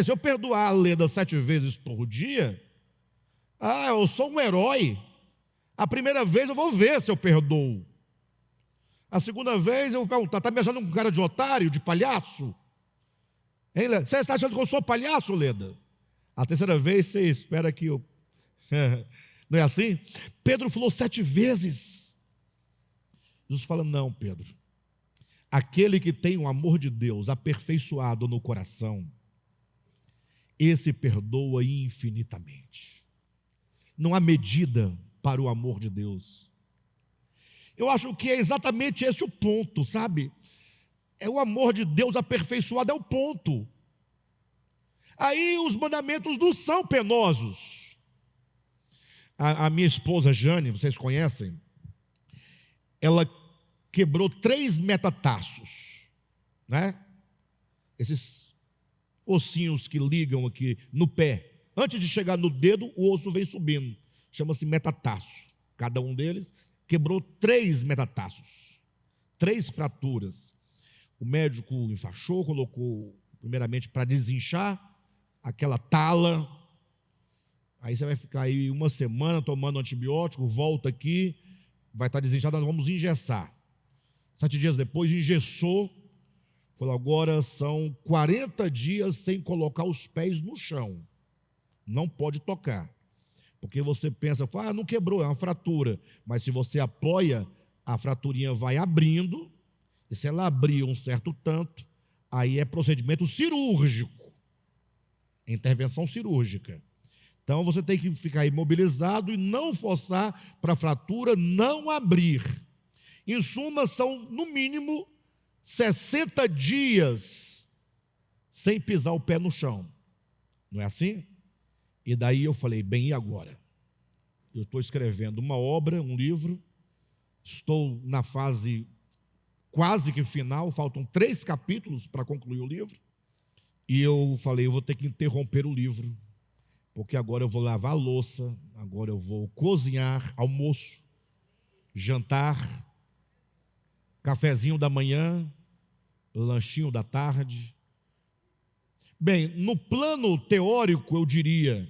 Se eu perdoar a Leda 7 vezes por dia, eu sou um herói. A primeira vez eu vou ver se eu perdoo. A segunda vez eu vou perguntar: está me achando um cara de otário, de palhaço? Hein, Leda? Você está achando que eu sou palhaço, Leda? A terceira vez você espera que eu... Não é assim? Pedro falou 7 vezes. Jesus fala: não, Pedro. Aquele que tem o amor de Deus aperfeiçoado no coração, esse perdoa infinitamente. Não há medida para o amor de Deus. Eu acho que é exatamente esse o ponto, sabe? É o amor de Deus aperfeiçoado, é o ponto. Aí os mandamentos não são penosos. A minha esposa Jane, vocês conhecem, ela quebrou 3 metatarsos, né? Esses ossinhos que ligam aqui no pé. Antes de chegar no dedo, o osso vem subindo. Chama-se metatarso. Cada um deles quebrou 3 metatarsos. 3 fraturas. O médico enfaixou, colocou primeiramente para desinchar aquela tala. Aí você vai ficar aí 1 semana tomando antibiótico, volta aqui, vai estar desinchado, nós vamos engessar. 7 dias depois engessou, falou: agora são 40 dias sem colocar os pés no chão. Não pode tocar. Porque você pensa, não quebrou, é uma fratura. Mas se você apoia, a fraturinha vai abrindo, e se ela abrir um certo tanto, aí é procedimento cirúrgico, intervenção cirúrgica. Então você tem que ficar imobilizado e não forçar para a fratura não abrir. Em suma, são no mínimo 60 dias sem pisar o pé no chão. Não é assim? E daí eu falei, bem, e agora? Eu estou escrevendo uma obra, um livro, estou na fase quase que final, faltam 3 capítulos para concluir o livro, e eu falei, eu vou ter que interromper o livro, porque agora eu vou lavar a louça, agora eu vou cozinhar, almoço, jantar, cafezinho da manhã, lanchinho da tarde. Bem, no plano teórico eu diria,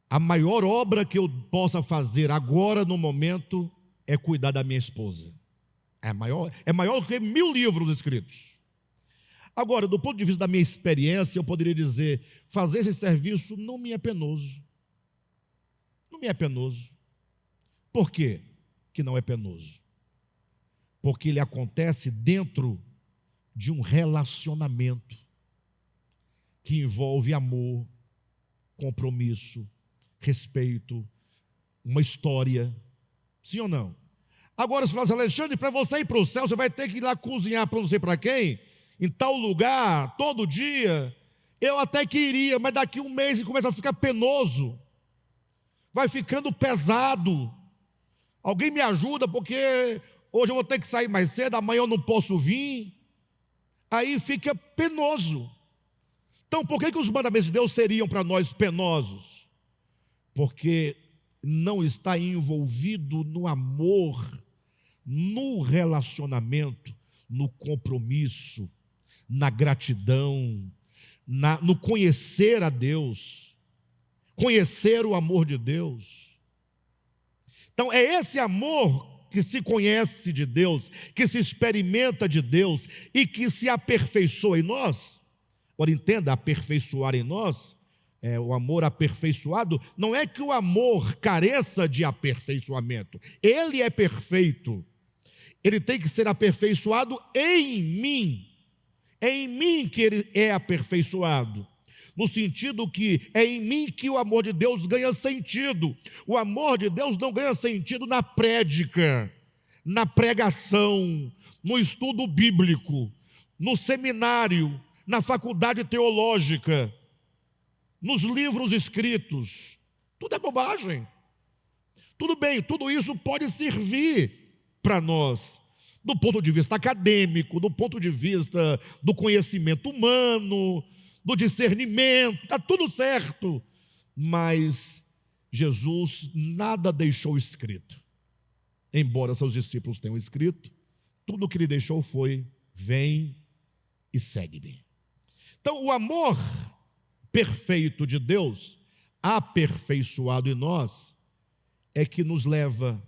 a maior obra que eu possa fazer agora no momento é cuidar da minha esposa. É maior do que 1000 livros escritos. Agora, do ponto de vista da minha experiência, eu poderia dizer, fazer esse serviço não me é penoso. Não me é penoso. Por quê que não é penoso? Porque ele acontece dentro de um relacionamento que envolve amor, compromisso, respeito, uma história. Sim ou não? Agora, se falasse, Alexandre, para você ir para o céu, você vai ter que ir lá cozinhar para não sei para quem, em tal lugar, todo dia. Eu até queria, mas daqui um mês começa a ficar penoso, vai ficando pesado. Alguém me ajuda, porque hoje eu vou ter que sair mais cedo, amanhã eu não posso vir. Aí fica penoso. Então, por que os mandamentos de Deus seriam para nós penosos? Porque não está envolvido no amor, no relacionamento, no compromisso, na gratidão, no conhecer a Deus, conhecer o amor de Deus. Então é esse amor que se conhece de Deus, que se experimenta de Deus e que se aperfeiçoa em nós. Agora entenda, aperfeiçoar em nós, o amor aperfeiçoado, não é que o amor careça de aperfeiçoamento, ele é perfeito, ele tem que ser aperfeiçoado em mim. É em mim que ele é aperfeiçoado, no sentido que é em mim que o amor de Deus ganha sentido. O amor de Deus não ganha sentido na prédica, na pregação, no estudo bíblico, no seminário, na faculdade teológica, nos livros escritos. Tudo é bobagem. Tudo bem, tudo isso pode servir para nós, do ponto de vista acadêmico, do ponto de vista do conhecimento humano, do discernimento, está tudo certo, mas Jesus nada deixou escrito, embora seus discípulos tenham escrito, tudo o que ele deixou foi, vem e segue-me. Então o amor perfeito de Deus, aperfeiçoado em nós, é que nos leva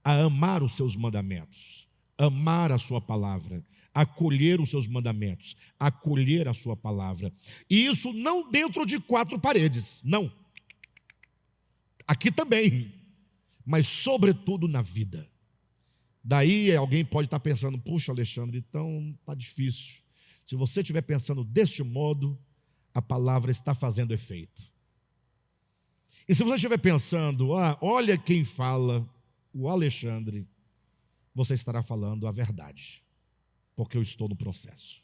a amar os seus mandamentos, amar a sua palavra, acolher os seus mandamentos, acolher a sua palavra. E isso não dentro de 4 paredes, não. Aqui também, mas sobretudo na vida. Daí alguém pode estar pensando, puxa, Alexandre, então está difícil. Se você estiver pensando deste modo, a palavra está fazendo efeito. E se você estiver pensando, olha quem fala, o Alexandre, você estará falando a verdade, porque eu estou no processo.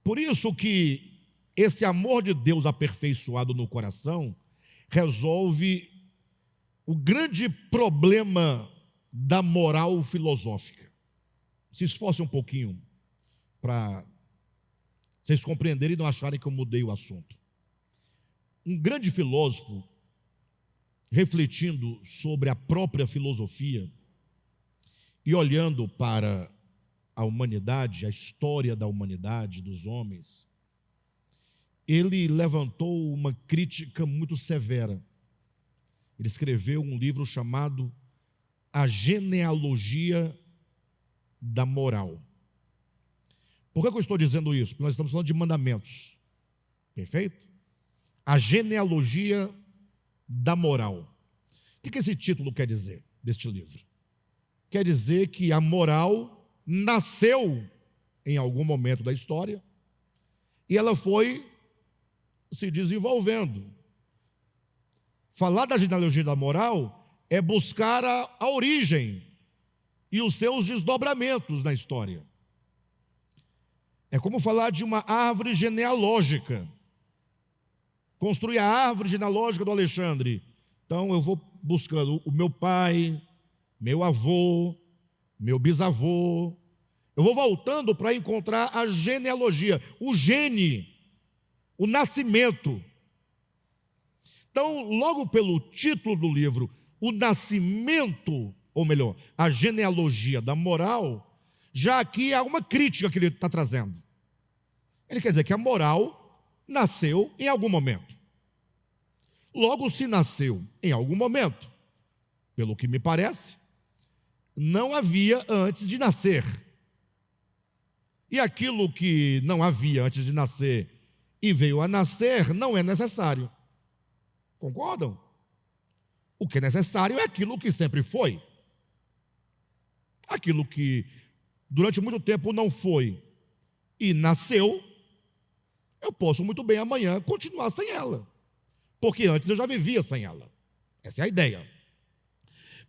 Por isso que esse amor de Deus aperfeiçoado no coração resolve o grande problema da moral filosófica. Se esforce um pouquinho para vocês compreenderem e não acharem que eu mudei o assunto. Um grande filósofo, refletindo sobre a própria filosofia e olhando para a humanidade, a história da humanidade, dos homens, ele levantou uma crítica muito severa. Ele escreveu um livro chamado A Genealogia da Moral. Por que eu estou dizendo isso? Porque nós estamos falando de mandamentos, perfeito? A genealogia da moral. que esse título quer dizer, deste livro? Quer dizer que a moral nasceu em algum momento da história e ela foi se desenvolvendo. Falar da genealogia da moral é buscar a origem e os seus desdobramentos na história. É como falar de uma árvore genealógica. Construir a árvore genealógica do Alexandre. Então eu vou buscando o meu pai, meu avô, meu bisavô. Eu vou voltando para encontrar a genealogia, o gene, o nascimento. Então, logo pelo título do livro, o nascimento, ou melhor, a genealogia da moral, já aqui há uma crítica que ele está trazendo. Ele quer dizer que a moral nasceu em algum momento. Logo, se nasceu em algum momento, pelo que me parece, não havia antes de nascer. E aquilo que não havia antes de nascer e veio a nascer, não é necessário. Concordam? O que é necessário é aquilo que sempre foi. Aquilo que durante muito tempo não foi e nasceu, eu posso muito bem amanhã continuar sem ela. Porque antes eu já vivia sem ela. Essa é a ideia.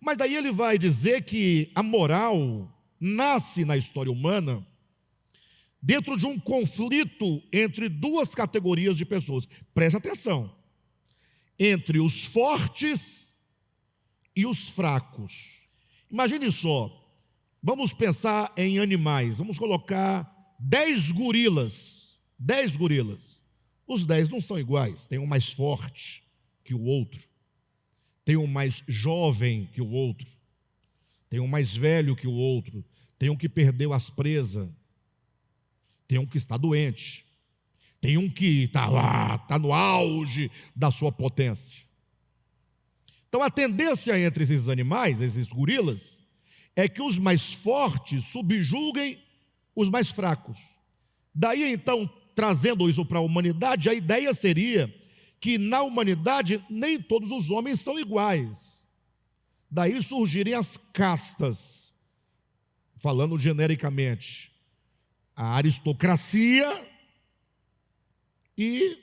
Mas daí ele vai dizer que a moral nasce na história humana dentro de um conflito entre duas categorias de pessoas. Preste atenção. Entre os fortes e os fracos. Imagine só, vamos pensar em animais, vamos colocar 10 gorilas. 10 gorilas. Os 10 não são iguais, tem um mais forte que o outro, tem um mais jovem que o outro, tem um mais velho que o outro, tem um que perdeu as presas, tem um que está doente, tem um que está lá, está no auge da sua potência. Então a tendência entre esses animais, esses gorilas, é que os mais fortes subjuguem os mais fracos. Daí então, trazendo isso para a humanidade, a ideia seria que na humanidade nem todos os homens são iguais. Daí surgirem as castas, falando genericamente, a aristocracia e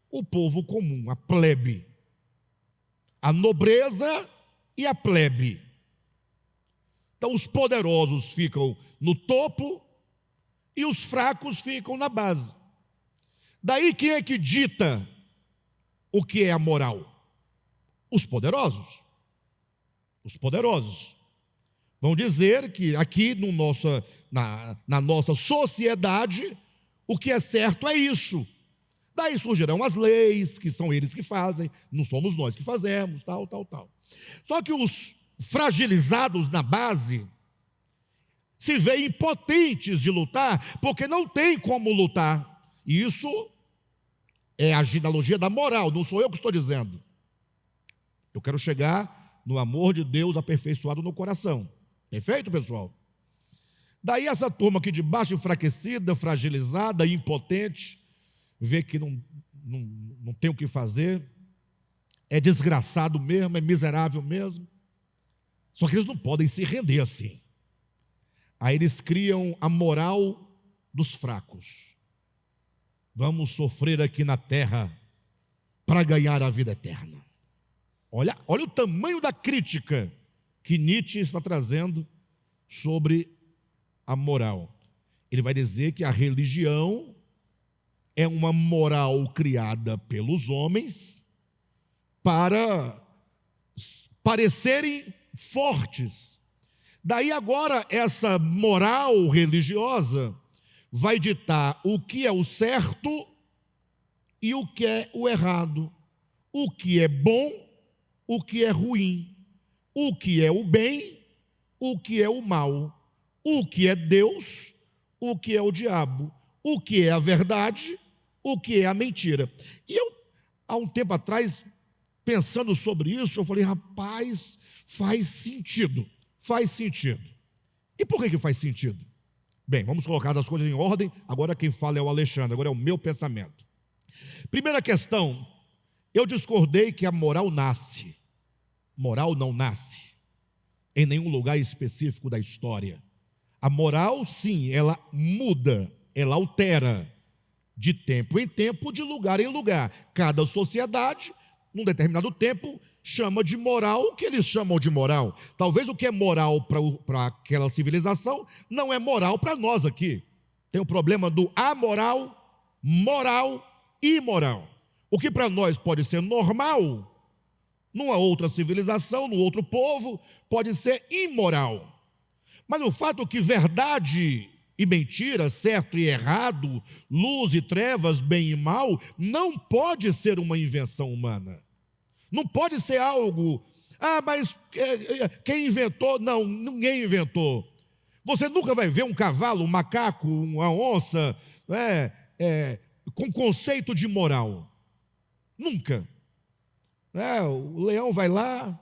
o povo comum, a plebe, a nobreza e a plebe. Então os poderosos ficam no topo e os fracos ficam na base. Daí quem é que dita o que é a moral? Os poderosos. Os poderosos. Vão dizer que aqui no na nossa sociedade, o que é certo é isso. Daí surgirão as leis, que são eles que fazem, não somos nós que fazemos, tal. Só que os fragilizados na base se veem impotentes de lutar, porque não tem como lutar. E isso é a genealogia da moral, não sou eu que estou dizendo. Eu quero chegar no amor de Deus aperfeiçoado no coração. Perfeito, pessoal? Daí essa turma aqui de baixo, enfraquecida, fragilizada, impotente, vê que não tem o que fazer, é desgraçado mesmo, é miserável mesmo. Só que eles não podem se render assim. Aí eles criam a moral dos fracos. Vamos sofrer aqui na terra para ganhar a vida eterna. Olha o tamanho da crítica que Nietzsche está trazendo sobre a moral. Ele vai dizer que a religião é uma moral criada pelos homens para parecerem fortes. Daí agora essa moral religiosa vai ditar o que é o certo e o que é o errado, o que é bom, o que é ruim, o que é o bem, o que é o mal, o que é Deus, o que é o diabo, o que é a verdade, o que é a mentira. E eu, há um tempo atrás, pensando sobre isso, eu falei, rapaz, faz sentido. E por que faz sentido? Bem, vamos colocar as coisas em ordem. Agora quem fala é o Alexandre, agora é o meu pensamento. Primeira questão, eu discordei que a moral nasce. Moral não nasce em nenhum lugar específico da história. A moral, sim, ela muda, ela altera de tempo em tempo, de lugar em lugar. Cada sociedade, num determinado tempo, chama de moral o que eles chamam de moral. Talvez o que é moral para aquela civilização não é moral para nós aqui. Tem o problema do amoral, moral e imoral. O que para nós pode ser normal, numa outra civilização, num outro povo, pode ser imoral. Mas o fato é que verdade e mentira, certo e errado, luz e trevas, bem e mal, não pode ser uma invenção humana. Não pode ser algo, mas quem inventou? Não, ninguém inventou. Você nunca vai ver um cavalo, um macaco, uma onça, com conceito de moral. Nunca. O leão vai lá,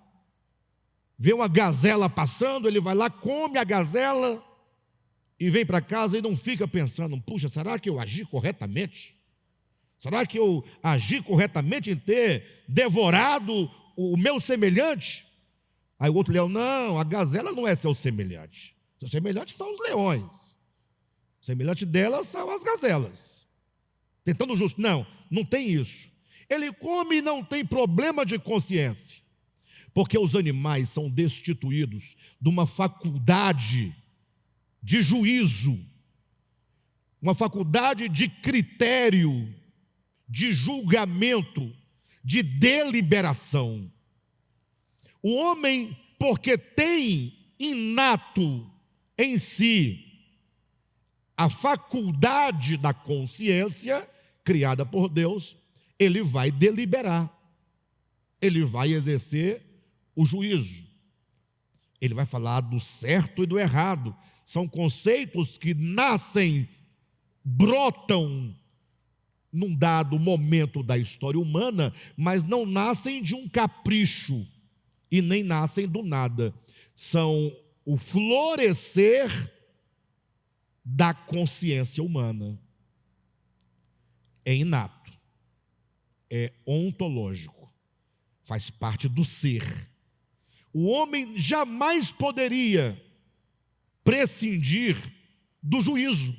vê uma gazela passando, ele vai lá, come a gazela e vem para casa e não fica pensando, puxa, será que eu agi corretamente? Será que eu agi corretamente em ter devorado o meu semelhante? Aí o outro leão, não, a gazela não é seu semelhante. Seu semelhante são os leões. O semelhante delas são as gazelas. Tentando justo. Não, não tem isso. Ele come e não tem problema de consciência. Porque os animais são destituídos de uma faculdade de juízo, uma faculdade de critério, de julgamento, de deliberação. O homem, porque tem inato em si a faculdade da consciência, criada por Deus, ele vai deliberar, ele vai exercer o juízo, ele vai falar do certo e do errado. São conceitos que nascem, brotam num dado momento da história humana, mas não nascem de um capricho e nem nascem do nada. São o florescer da consciência humana. É inato, é ontológico, faz parte do ser. O homem jamais poderia prescindir do juízo,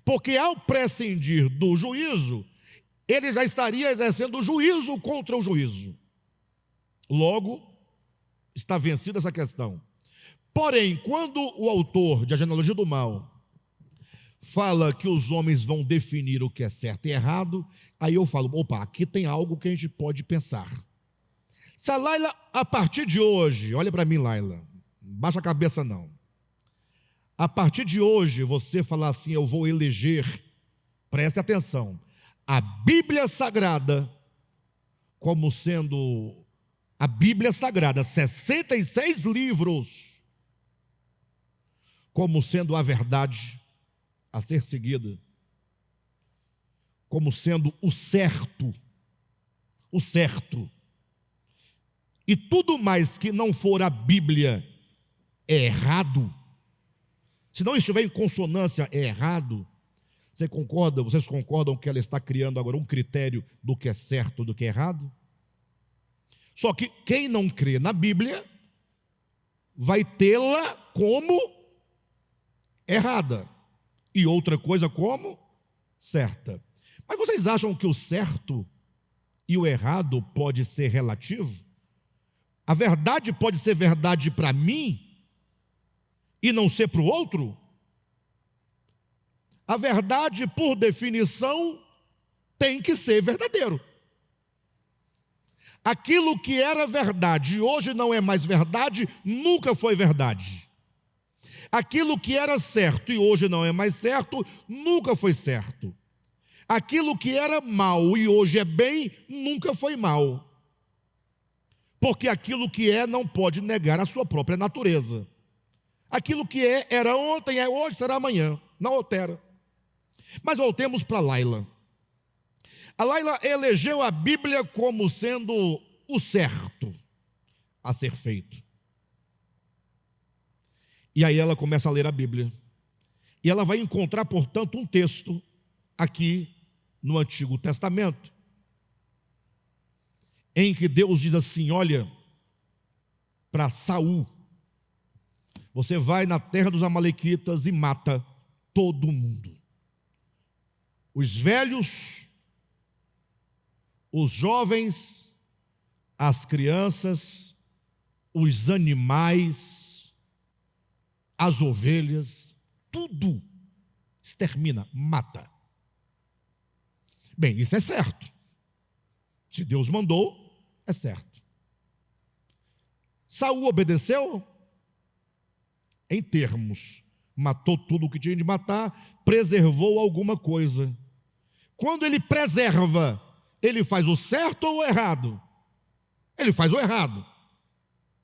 porque ao prescindir do juízo, ele já estaria exercendo o juízo contra o juízo. Logo, está vencida essa questão. Porém, quando o autor de A Genealogia do Mal fala que os homens vão definir o que é certo e errado, aí eu falo, opa, aqui tem algo que a gente pode pensar. Se a Laila, a partir de hoje, olha para mim, Laila, baixa a cabeça não. A partir de hoje, você falar assim, eu vou eleger, preste atenção, a Bíblia Sagrada, como sendo a Bíblia Sagrada, 66 livros, como sendo a verdade a ser seguida, como sendo o certo, e tudo mais que não for a Bíblia é errado. Se não estiver em consonância, é errado. Vocês concordam que ela está criando agora um critério do que é certo e do que é errado? Só que quem não crê na Bíblia vai tê-la como errada e outra coisa como certa. Mas vocês acham que o certo e o errado pode ser relativo? A verdade pode ser verdade para mim e não ser para o outro? A verdade, por definição, tem que ser verdadeiro. Aquilo que era verdade e hoje não é mais verdade, nunca foi verdade. Aquilo que era certo e hoje não é mais certo, nunca foi certo. Aquilo que era mal e hoje é bem, nunca foi mal. Porque aquilo que é não pode negar a sua própria natureza. Aquilo que era ontem, é hoje, será amanhã. Não altera. Mas voltemos para Laila. A Laila elegeu a Bíblia como sendo o certo a ser feito. E aí ela começa a ler a Bíblia. E ela vai encontrar, portanto, um texto aqui no Antigo Testamento, em que Deus diz assim, olha, para Saul: você vai na terra dos amalequitas e mata todo mundo. Os velhos, os jovens, as crianças, os animais, as ovelhas, tudo extermina, mata. Bem, isso é certo. Se Deus mandou, é certo. Saul obedeceu? Em termos, matou tudo o que tinha de matar, preservou alguma coisa. Quando ele preserva, ele faz o certo ou o errado? Ele faz o errado.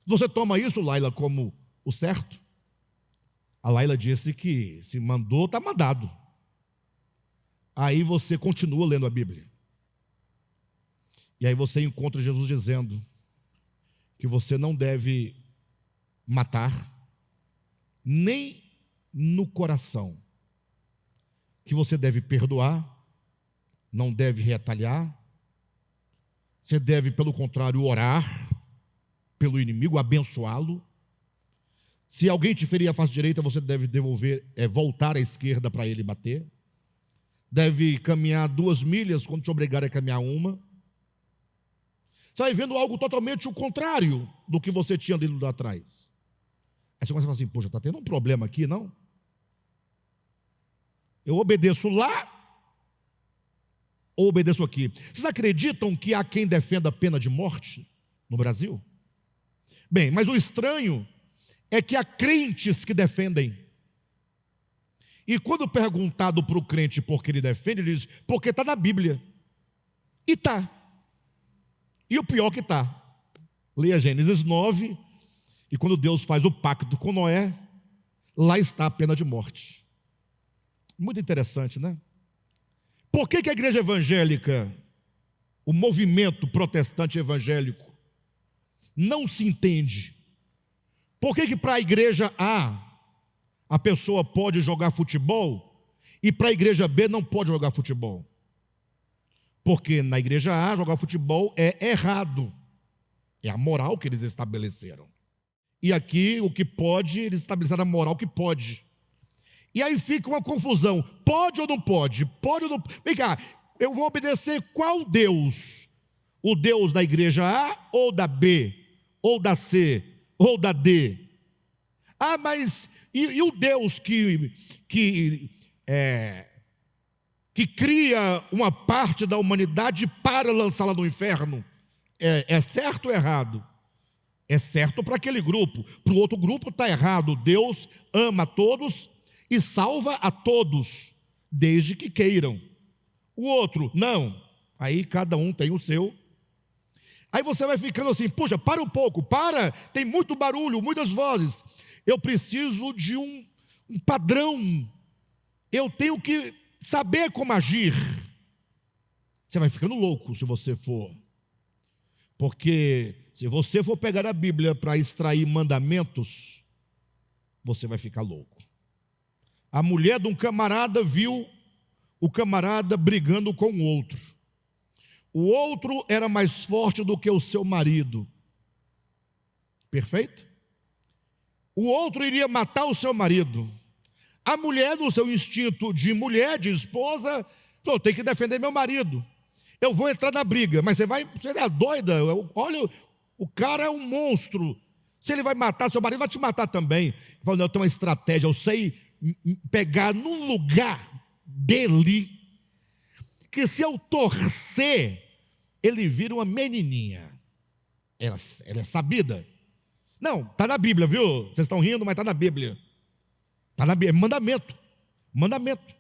Você toma isso, Laila, como o certo? A Laila disse que se mandou, está mandado. Aí você continua lendo a Bíblia. E aí você encontra Jesus dizendo que você não deve matar, nem no coração, que você deve perdoar, não deve retalhar, você deve, pelo contrário, orar pelo inimigo, abençoá-lo. Se alguém te ferir a face direita, você deve voltar à esquerda para ele bater. Deve caminhar 2 milhas quando te obrigar a caminhar 1. Você vai vendo algo totalmente o contrário do que você tinha lido lá atrás. Aí você começa a falar assim: poxa, está tendo um problema aqui, não? Eu obedeço lá ou obedeço aqui? Vocês acreditam que há quem defenda a pena de morte no Brasil? Bem, mas o estranho é que há crentes que defendem. E quando perguntado para o crente por que ele defende, ele diz: porque está na Bíblia. E está. E o pior que está. Leia Gênesis 9, e quando Deus faz o pacto com Noé, lá está a pena de morte. Muito interessante, né? Por que a igreja evangélica, o movimento protestante evangélico, não se entende? Por que para a igreja A pessoa pode jogar futebol e para a igreja B não pode jogar futebol? Porque na igreja A jogar futebol é errado. É a moral que eles estabeleceram. E aqui o que pode, eles estabeleceram a moral que pode. E aí fica uma confusão: pode ou não pode? Pode ou não? Vem cá, eu vou obedecer qual Deus? O Deus da igreja A ou da B? Ou da C? Ou da D? Mas e o Deus que cria uma parte da humanidade para lançá-la no inferno? É certo ou errado? É certo para aquele grupo. Para o outro grupo está errado. Deus ama a todos e salva a todos, desde que queiram. O outro, não. Aí cada um tem o seu. Aí você vai ficando assim: puxa, para um pouco, tem muito barulho, muitas vozes. Eu preciso de um padrão. Eu tenho que saber como agir. Você vai ficando louco se você for. Porque se você for pegar a Bíblia para extrair mandamentos, você vai ficar louco. A mulher de um camarada viu o camarada brigando com o outro. O outro era mais forte do que o seu marido. Perfeito? O outro iria matar o seu marido. A mulher, no seu instinto de mulher, de esposa, falou: tem que defender meu marido. Eu vou entrar na briga. Mas você é doida? Olha, o cara é um monstro. Se ele vai matar seu marido, vai te matar também. Ele falou: não, eu tenho uma estratégia, eu sei pegar num lugar dele, que se eu torcer, ele vira uma menininha. Ela é sabida. Não, está na Bíblia, viu? Vocês estão rindo, mas está na Bíblia. Está na Bíblia, mandamento. Mandamento.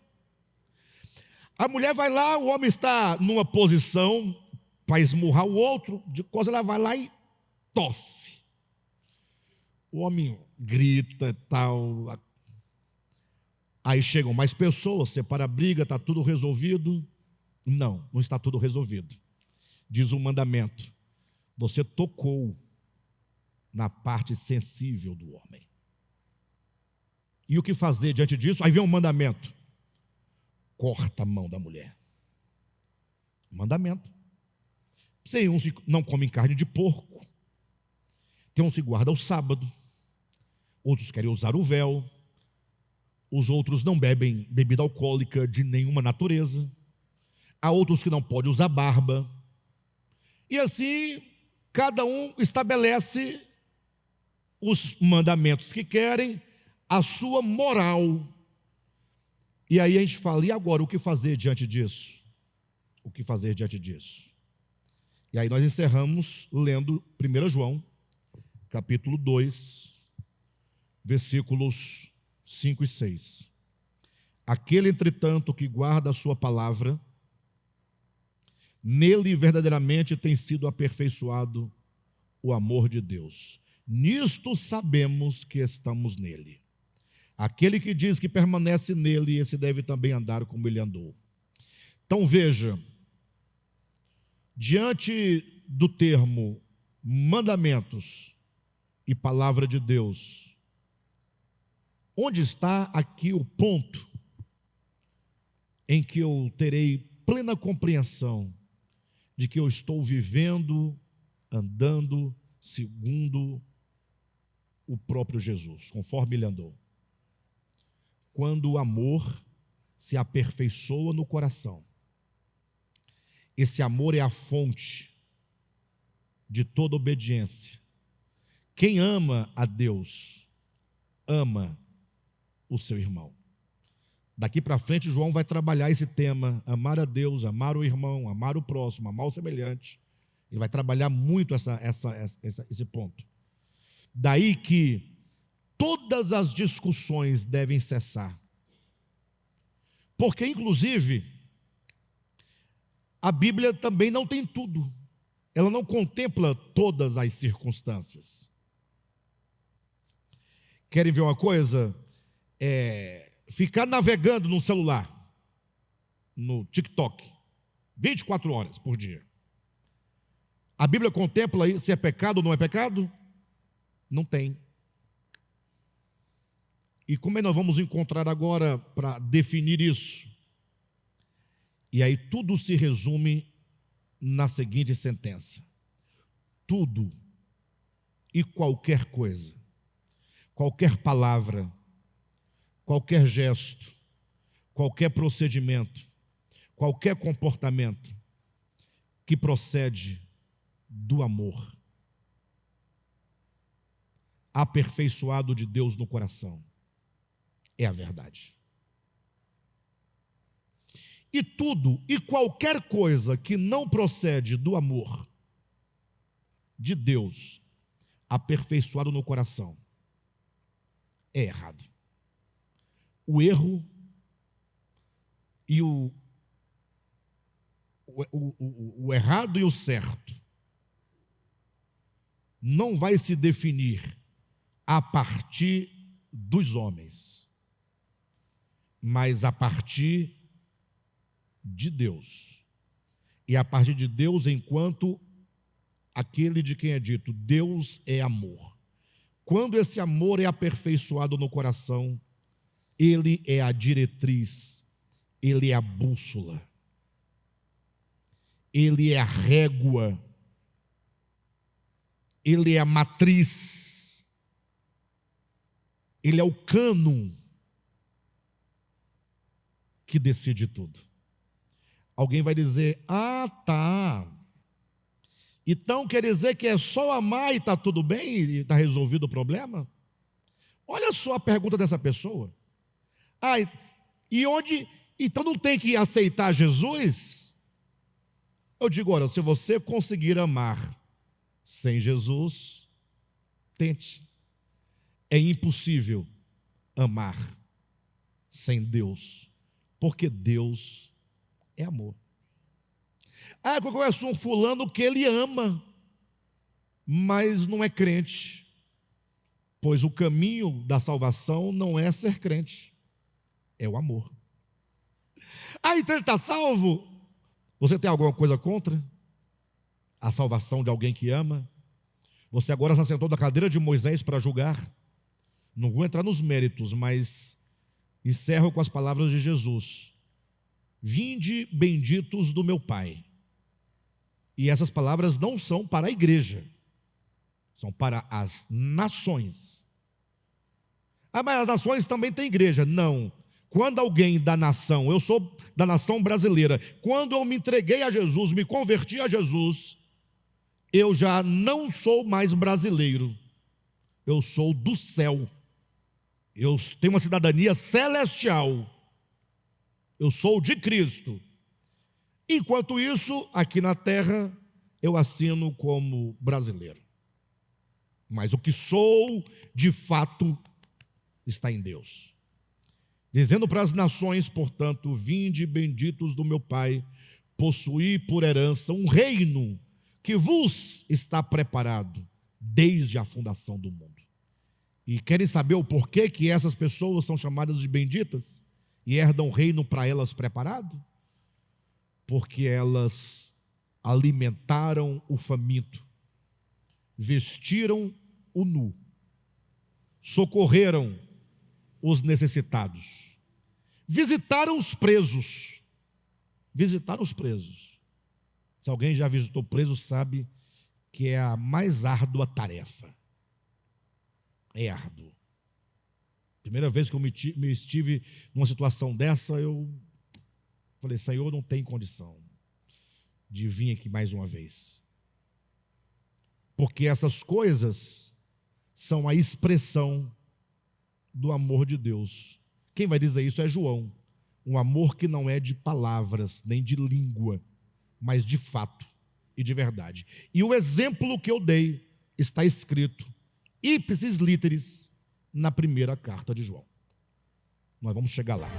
A mulher vai lá, o homem está numa posição para esmurrar o outro, de coisa ela vai lá e tosse. O homem grita e tal. Aí chegam mais pessoas, separa a briga, está tudo resolvido. Não, não está tudo resolvido. Diz o mandamento: você tocou na parte sensível do homem. E o que fazer diante disso? Aí vem um mandamento: corta a mão da mulher. Mandamento. Uns não comem carne de porco, Tem uns que guardam o sábado, outros querem usar o véu, os outros não bebem bebida alcoólica de nenhuma natureza, há outros que não podem usar barba, e assim cada um estabelece os mandamentos que querem, a sua moral. E aí a gente fala, e agora, o que fazer diante disso? O que fazer diante disso? E aí nós encerramos lendo 1 João, capítulo 2, versículos 5 e 6. Aquele, entretanto, que guarda a sua palavra, nele verdadeiramente tem sido aperfeiçoado o amor de Deus. Nisto sabemos que estamos nele. Aquele que diz que permanece nele, esse deve também andar como ele andou. Então veja, diante do termo mandamentos e palavra de Deus, onde está aqui o ponto em que eu terei plena compreensão de que eu estou vivendo, andando segundo o próprio Jesus, conforme ele andou? Quando o amor se aperfeiçoa no coração. Esse amor é a fonte de toda obediência. Quem ama a Deus, ama o seu irmão. Daqui para frente, João vai trabalhar esse tema: amar a Deus, amar o irmão, amar o próximo, amar o semelhante. Ele vai trabalhar muito esse ponto. Daí que todas as discussões devem cessar. Porque, inclusive, a Bíblia também não tem tudo. Ela não contempla todas as circunstâncias. Querem ver uma coisa? Ficar navegando no celular, no TikTok, 24 horas por dia. A Bíblia contempla se é pecado ou não é pecado? Não tem. E como é que nós vamos encontrar agora para definir isso? E aí tudo se resume na seguinte sentença: tudo e qualquer coisa, qualquer palavra, qualquer gesto, qualquer procedimento, qualquer comportamento que procede do amor, aperfeiçoado de Deus no coração, é a verdade. E tudo e qualquer coisa que não procede do amor de Deus, aperfeiçoado no coração, é errado. O erro e o errado e o certo não vai se definir a partir dos homens, mas a partir de Deus. E a partir de Deus, enquanto aquele de quem é dito, Deus é amor. Quando esse amor é aperfeiçoado no coração, ele é a diretriz, ele é a bússola, ele é a régua, ele é a matriz, ele é o cânon que decide tudo. Alguém vai dizer: ah, tá, então quer dizer que é só amar e está tudo bem, e está resolvido o problema? Olha só a pergunta dessa pessoa. Ah, e onde? Então não tem que aceitar Jesus? Eu digo: olha, se você conseguir amar sem Jesus, tente. É impossível amar sem Deus, porque Deus é amor. Ah, eu conheço um fulano que ele ama, mas não é crente, pois o caminho da salvação não é ser crente, é o amor. Ah, então ele está salvo? Você tem alguma coisa contra a salvação de alguém que ama? Você agora se assentou da cadeira de Moisés para julgar? Não vou entrar nos méritos, mas encerro com as palavras de Jesus: vinde benditos do meu Pai. E essas palavras não são para a igreja, são para as nações. Ah, mas as nações também têm igreja. Não. Quando alguém da nação, eu sou da nação brasileira, quando eu me entreguei a Jesus, me converti a Jesus, eu já não sou mais brasileiro, eu sou do céu, eu tenho uma cidadania celestial, eu sou de Cristo. Enquanto isso, aqui na terra, eu assino como brasileiro. Mas o que sou, de fato, está em Deus. Dizendo para as nações, portanto, vinde benditos do meu Pai, possuí por herança um reino que vos está preparado desde a fundação do mundo. E querem saber o porquê que essas pessoas são chamadas de benditas e herdam o reino para elas preparado? Porque elas alimentaram o faminto, vestiram o nu, socorreram os necessitados, visitaram os presos. Visitaram os presos. Se alguém já visitou preso, sabe que é a mais árdua tarefa. É árduo. Primeira vez que eu me estive numa situação dessa, eu falei, Senhor, não tem condição de vir aqui mais uma vez. Porque essas coisas são a expressão do amor de Deus. Quem vai dizer isso é João. Um amor que não é de palavras, nem de língua, mas de fato e de verdade. E o exemplo que eu dei está escrito, ipsis literis, na primeira carta de João. Nós vamos chegar lá.